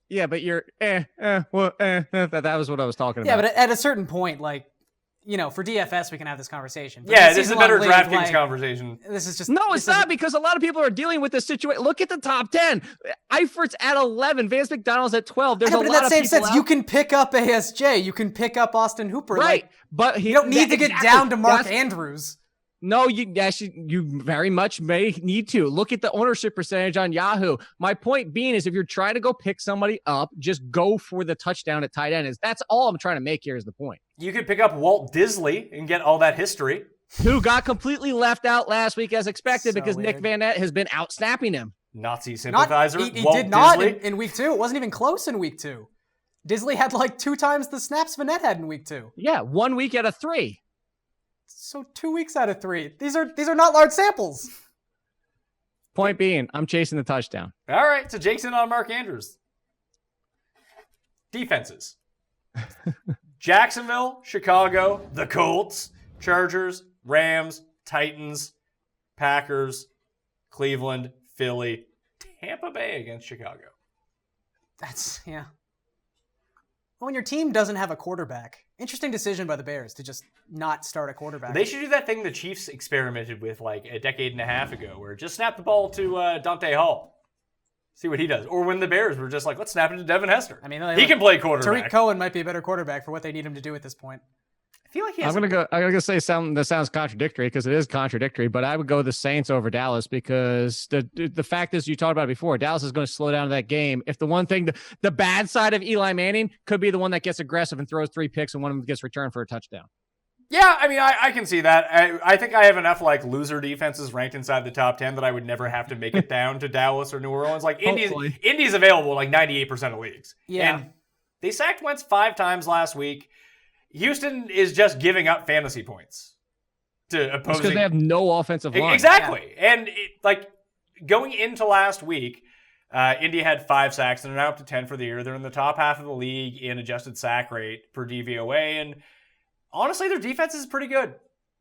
Yeah, but you're that was what I was talking about. Yeah, but at a certain point, like, for DFS, we can have this conversation. But Yeah, in this is a better season-long league, DraftKings like, conversation. This is just No, this it's not isn't- because a lot of people are dealing with this situation. Look at the top 10. Eifert's at 11. Vance McDonald's at 12. There's I know, a but in lot that of same people sense, out- you can pick up ASJ, you can pick up Austin Hooper. Right, Like, but you don't need to get down to Mark That's- Andrews. No, you very much may need to. Look at the ownership percentage on Yahoo. My point being is if you're trying to go pick somebody up, just go for the touchdown at tight end. That's all I'm trying to make here is the point. You could pick up Walt Disley and get all that history. Who got completely left out last week as expected So because Nick weird. Van Nett has been out snapping him. Nazi sympathizer. He Walt did not Disley. in week 2. It wasn't even close in week 2. Disley had like 2 times the snaps Vanette had in week 2. Yeah, 1 week out of 3. So 2 weeks out of 3. These are not large samples. Point being, I'm chasing the touchdown. All right, so Jake's in on Mark Andrews. Defenses. Jacksonville, Chicago, the Colts, Chargers, Rams, Titans, Packers, Cleveland, Philly, Tampa Bay against Chicago. That's, yeah. When your team doesn't have a quarterback, interesting decision by the Bears to just not start a quarterback. They should do that thing the Chiefs experimented with like a decade and a half ago, where just snap the ball to Dante Hall. See what he does. Or when the Bears were just like, let's snap it to Devin Hester. I mean, he can play quarterback. Tariq Cohen might be a better quarterback for what they need him to do at this point. I feel like he I'm has gonna say something that sounds contradictory because it is contradictory, but I would go the Saints over Dallas because the fact is you talked about it before. Dallas is going to slow down that game. If the one thing, the bad side of Eli Manning could be the one that gets aggressive and throws 3 picks and one of them gets returned for a touchdown. Yeah, I mean, I can see that. I think I have enough like loser defenses ranked inside the top 10 that I would never have to make it down to Dallas or New Orleans. Like Indy's available in like 98% of leagues. Yeah. And they sacked Wentz 5 times last week. Houston is just giving up fantasy points to opposing. Because they have no offensive line. Exactly. Yeah. And like going into last week, Indy had 5 sacks and they're now up to 10 for the year. They're in the top half of the league in adjusted sack rate per DVOA. And honestly, their defense is pretty good.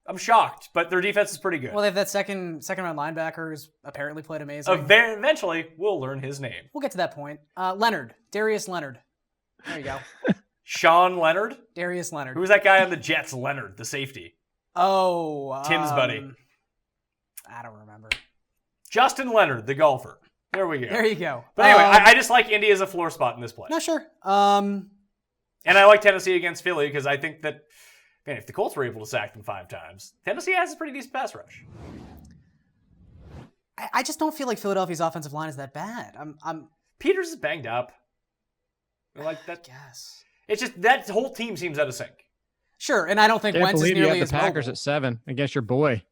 I'm shocked, but their defense is pretty good. Well, they have that second round linebacker who's apparently played amazing. Eventually, we'll learn his name. We'll get to that point. Darius Leonard. There you go. Sean Leonard? Darius Leonard. Who was that guy on the Jets? Leonard, the safety. Oh. Tim's buddy. I don't remember. Justin Leonard, the golfer. There we go. There you go. But anyway, I just like Indy as a floor spot in this play. No, sure. And I like Tennessee against Philly because I think that, man, if the Colts were able to sack them 5 times, Tennessee has a pretty decent pass rush. I just don't feel like Philadelphia's offensive line is that bad. Peters is banged up. Like that. Yes. It's just that whole team seems out of sync. Sure, and I don't think Can't Wentz is believe you nearly have as the Packers mobile. at 7 against your boy.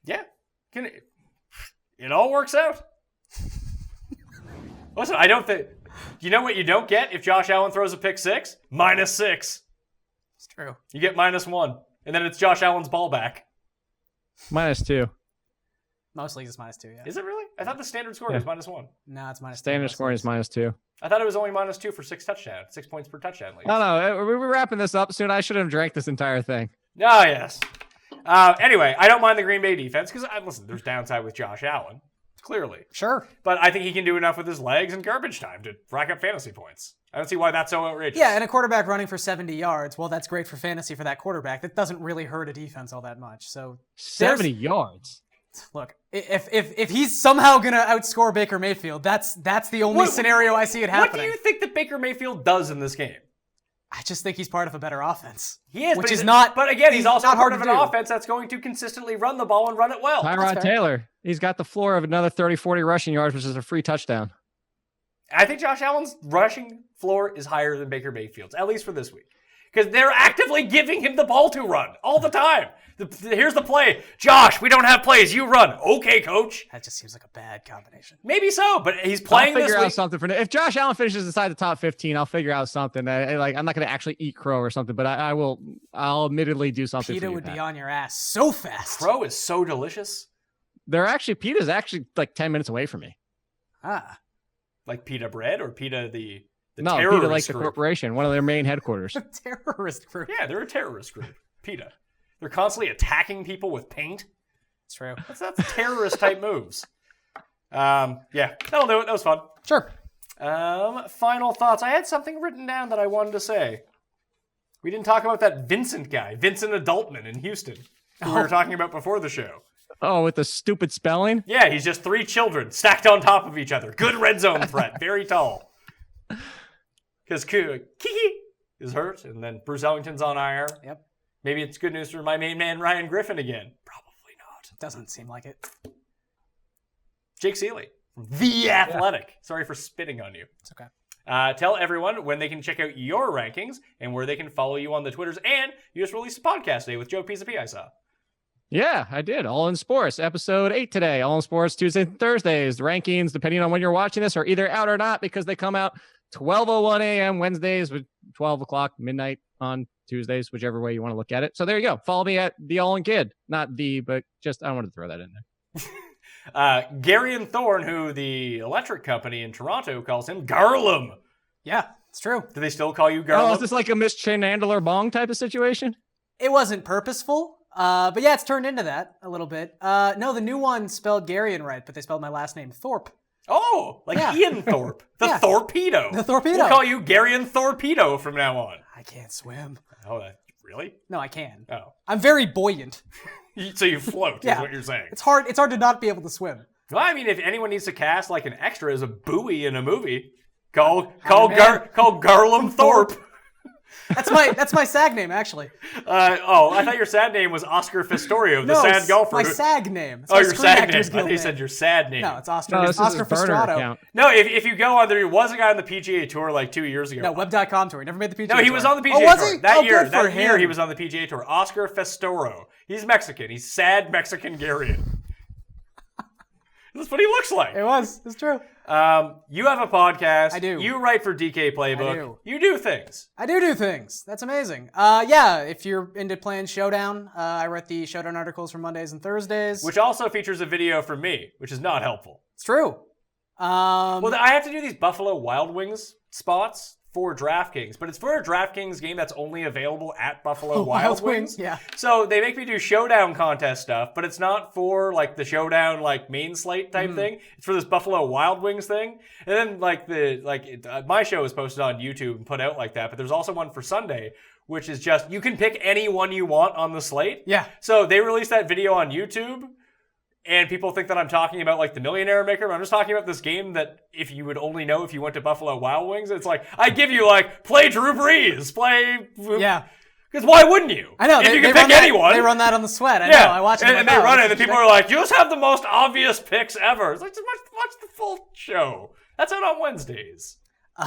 Yeah. It all works out. Listen, I don't think... You know what you don't get if Josh Allen throws a pick 6? -6. It's true. You get -1. And then it's Josh Allen's ball back. -2. Most leagues it's -2, yeah. Is it really? I thought the standard score was -1. No, it's -2. Standard scoring is -2. I thought it was only -2 for 6 touchdowns. 6 points per touchdown league. No, we're wrapping this up soon. I should have drank this entire thing. Oh, yes. Anyway, I don't mind the Green Bay defense because, listen, there's downside with Josh Allen, clearly. Sure. But I think he can do enough with his legs and garbage time to rack up fantasy points. I don't see why that's so outrageous. Yeah, and a quarterback running for 70 yards, well, that's great for fantasy for that quarterback. That doesn't really hurt a defense all that much. So 70 yards. Look, if he's somehow going to outscore Baker Mayfield, that's the only scenario I see it happening. What do you think that Baker Mayfield does in this game? I just think he's part of a better offense. He is, which but is not. But again, he's also not part hard of to an do. offense that's going to consistently run the ball and run it well. Tyrod Taylor. He's got the floor of another 30, 40 rushing yards, which is a free touchdown. I think Josh Allen's rushing floor is higher than Baker Mayfield's, at least for this week. Because they're actively giving him the ball to run all the time. Here's the play. Josh, we don't have plays. You run. Okay, coach. That just seems like a bad combination. Maybe so, but he's playing I'll this figure week. out something for if Josh Allen finishes inside the top 15. I'll figure out something. I'm not going to actually eat crow or something, but I'll admittedly do something. PETA for you, would Pat. be on your ass so fast. Crow is so delicious. PETA's actually like 10 minutes away from me. Ah. Like PETA bread or PETA the No, terrorist PETA like the group? corporation, one of their main headquarters. Terrorist group. Yeah, they're a terrorist group. PETA. They're constantly attacking people with paint. It's true. That's terrorist type moves. Yeah, that'll do it. That was fun. Sure. Final thoughts. I had something written down that I wanted to say. We didn't talk about that Vincent guy, Vincent Adultman in Houston, who we were talking about before the show. Oh, with the stupid spelling? Yeah, he's just 3 children stacked on top of each other. Good red zone threat. Very tall. Because Kiki is hurt, and then Bruce Ellington's on IR. Yep. Maybe it's good news for my main man, Ryan Griffin, again. Probably not. Doesn't seem like it. Jake Ciely, The Athletic. Yeah. Sorry for spitting on you. It's okay. Tell everyone when they can check out your rankings and where they can follow you on the Twitters. And you just released a podcast today with Joe P. I saw. Yeah, I did. All in Sports, episode 8 today. All in Sports, Tuesdays and Thursdays. The rankings, depending on when you're watching this, are either out or not because they come out 12:01 a.m. Wednesdays with 12 o'clock midnight on Tuesdays, whichever way you want to look at it. So there you go. Follow me at The All In Kid. Not the, but just I wanted to throw that in there. Garion Thorne, who the electric company in Toronto calls him Garlum. Yeah, it's true. Do they still call you Garlum? Oh, is this like a Miss Chandler Bong type of situation? It wasn't purposeful, but yeah, it's turned into that a little bit. No, the new one spelled Garion right, but they spelled my last name Thorpe. Oh, like Ian Thorpe. The Yeah. Torpedo. The Torpedo. We'll call you Garion Torpedo from now on. I can't swim. Oh, really? No, I can. Oh. I'm very buoyant. So you float, is Yeah. what you're saying. It's hard to not be able to swim. Well, I mean, if anyone needs to cast like an extra as a buoy in a movie, call Garlum Thorpe. That's my SAG name, actually. I thought your sad name was Oscar Festorio, the sad golfer. My SAG name. It's Oh, my your Screen SAG name. I Actors thought Guild you name. said your sad name. No, it's Oscar. No, It's this is Oscar his burner Festrato. account. No, if you go on, there was a guy on the PGA Tour like 2 years ago. No, Web.com tour. He never made the PGA No, tour. he was on the PGA Oh, was Tour. he? That Oh, year, good for that year him. he was on the PGA Tour. Oscar Festoro. He's Mexican. He's sad Mexican Garion. That's what he looks like. It was. It's true. You have a podcast. I do. You write for DK Playbook. I do. You do things. I do things. That's amazing. Yeah, if you're into playing Showdown, I write the Showdown articles for Mondays and Thursdays. Which also features a video from me, which is not helpful. It's true. Well, I have to do these Buffalo Wild Wings spots for DraftKings, but it's for a DraftKings game that's only available at Buffalo Wild Wings. Yeah. So they make me do Showdown contest stuff, but it's not for like the Showdown like main slate type thing. It's for this Buffalo Wild Wings thing. And then my show is posted on YouTube and put out like that, but there's also one for Sunday, which is just you can pick any one you want on the slate. Yeah. So they released that video on YouTube. And people think that I'm talking about like the Millionaire Maker, but I'm just talking about this game that if you would only know if you went to Buffalo Wild Wings, it's like, I give you like, play Drew Brees, play... Yeah. Because why wouldn't you? I know. If you they can run pick that, anyone. They run that on the sweat. I yeah. know. I watch it. And they run it, and people are like, you just have the most obvious picks ever. It's like, just watch the full show. That's out on Wednesdays.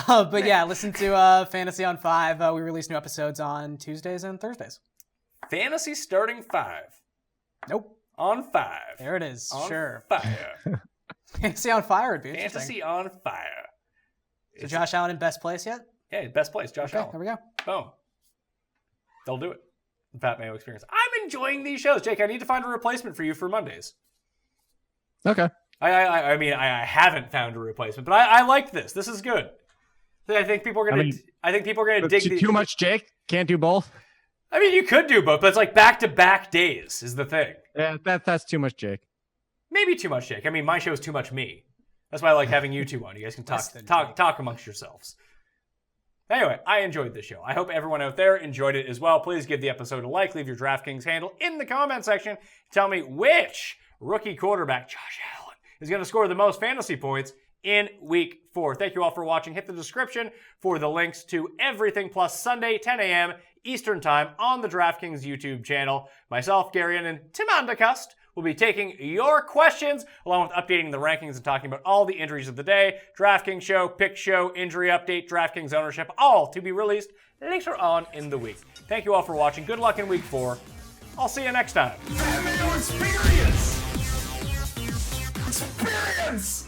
But yeah, listen to Fantasy on 5. We release new episodes on Tuesdays and Thursdays. Fantasy starting 5. Nope. On 5. There it is. On Sure. Fire. Fantasy on Fire would be interesting. Fantasy on fire. So Josh Allen in best place yet? Yeah, best place, Josh Okay, Allen. there we go. Boom. They'll do it. The Pat Mayo Experience. I'm enjoying these shows. Jake, I need to find a replacement for you for Mondays. Okay. I mean, I haven't found a replacement, but I liked this. This is good. I think people are gonna. I think people are gonna dig Too much, Jake. Can't do both. I mean, you could do both, but it's like back-to-back days is the thing. Yeah, that's too much, Jake. Maybe too much, Jake. I mean, my show is too much me. That's why I like having you two on. You guys can talk amongst yourselves. Anyway, I enjoyed this show. I hope everyone out there enjoyed it as well. Please give the episode a like. Leave your DraftKings handle in the comment section. Tell me which rookie quarterback, Josh Allen, is going to score the most fantasy points in Week 4. Thank you all for watching. Hit the description for the links to everything plus Sunday, 10 a.m. Eastern Time on the DraftKings YouTube channel. Myself, Garion, and Tim Andacust will be taking your questions along with updating the rankings and talking about all the injuries of the day, DraftKings show, pick show, injury update, DraftKings ownership, all to be released later on in the week. Thank you all for watching. Good luck in Week 4. I'll see you next time. Mayo Experience! Experience!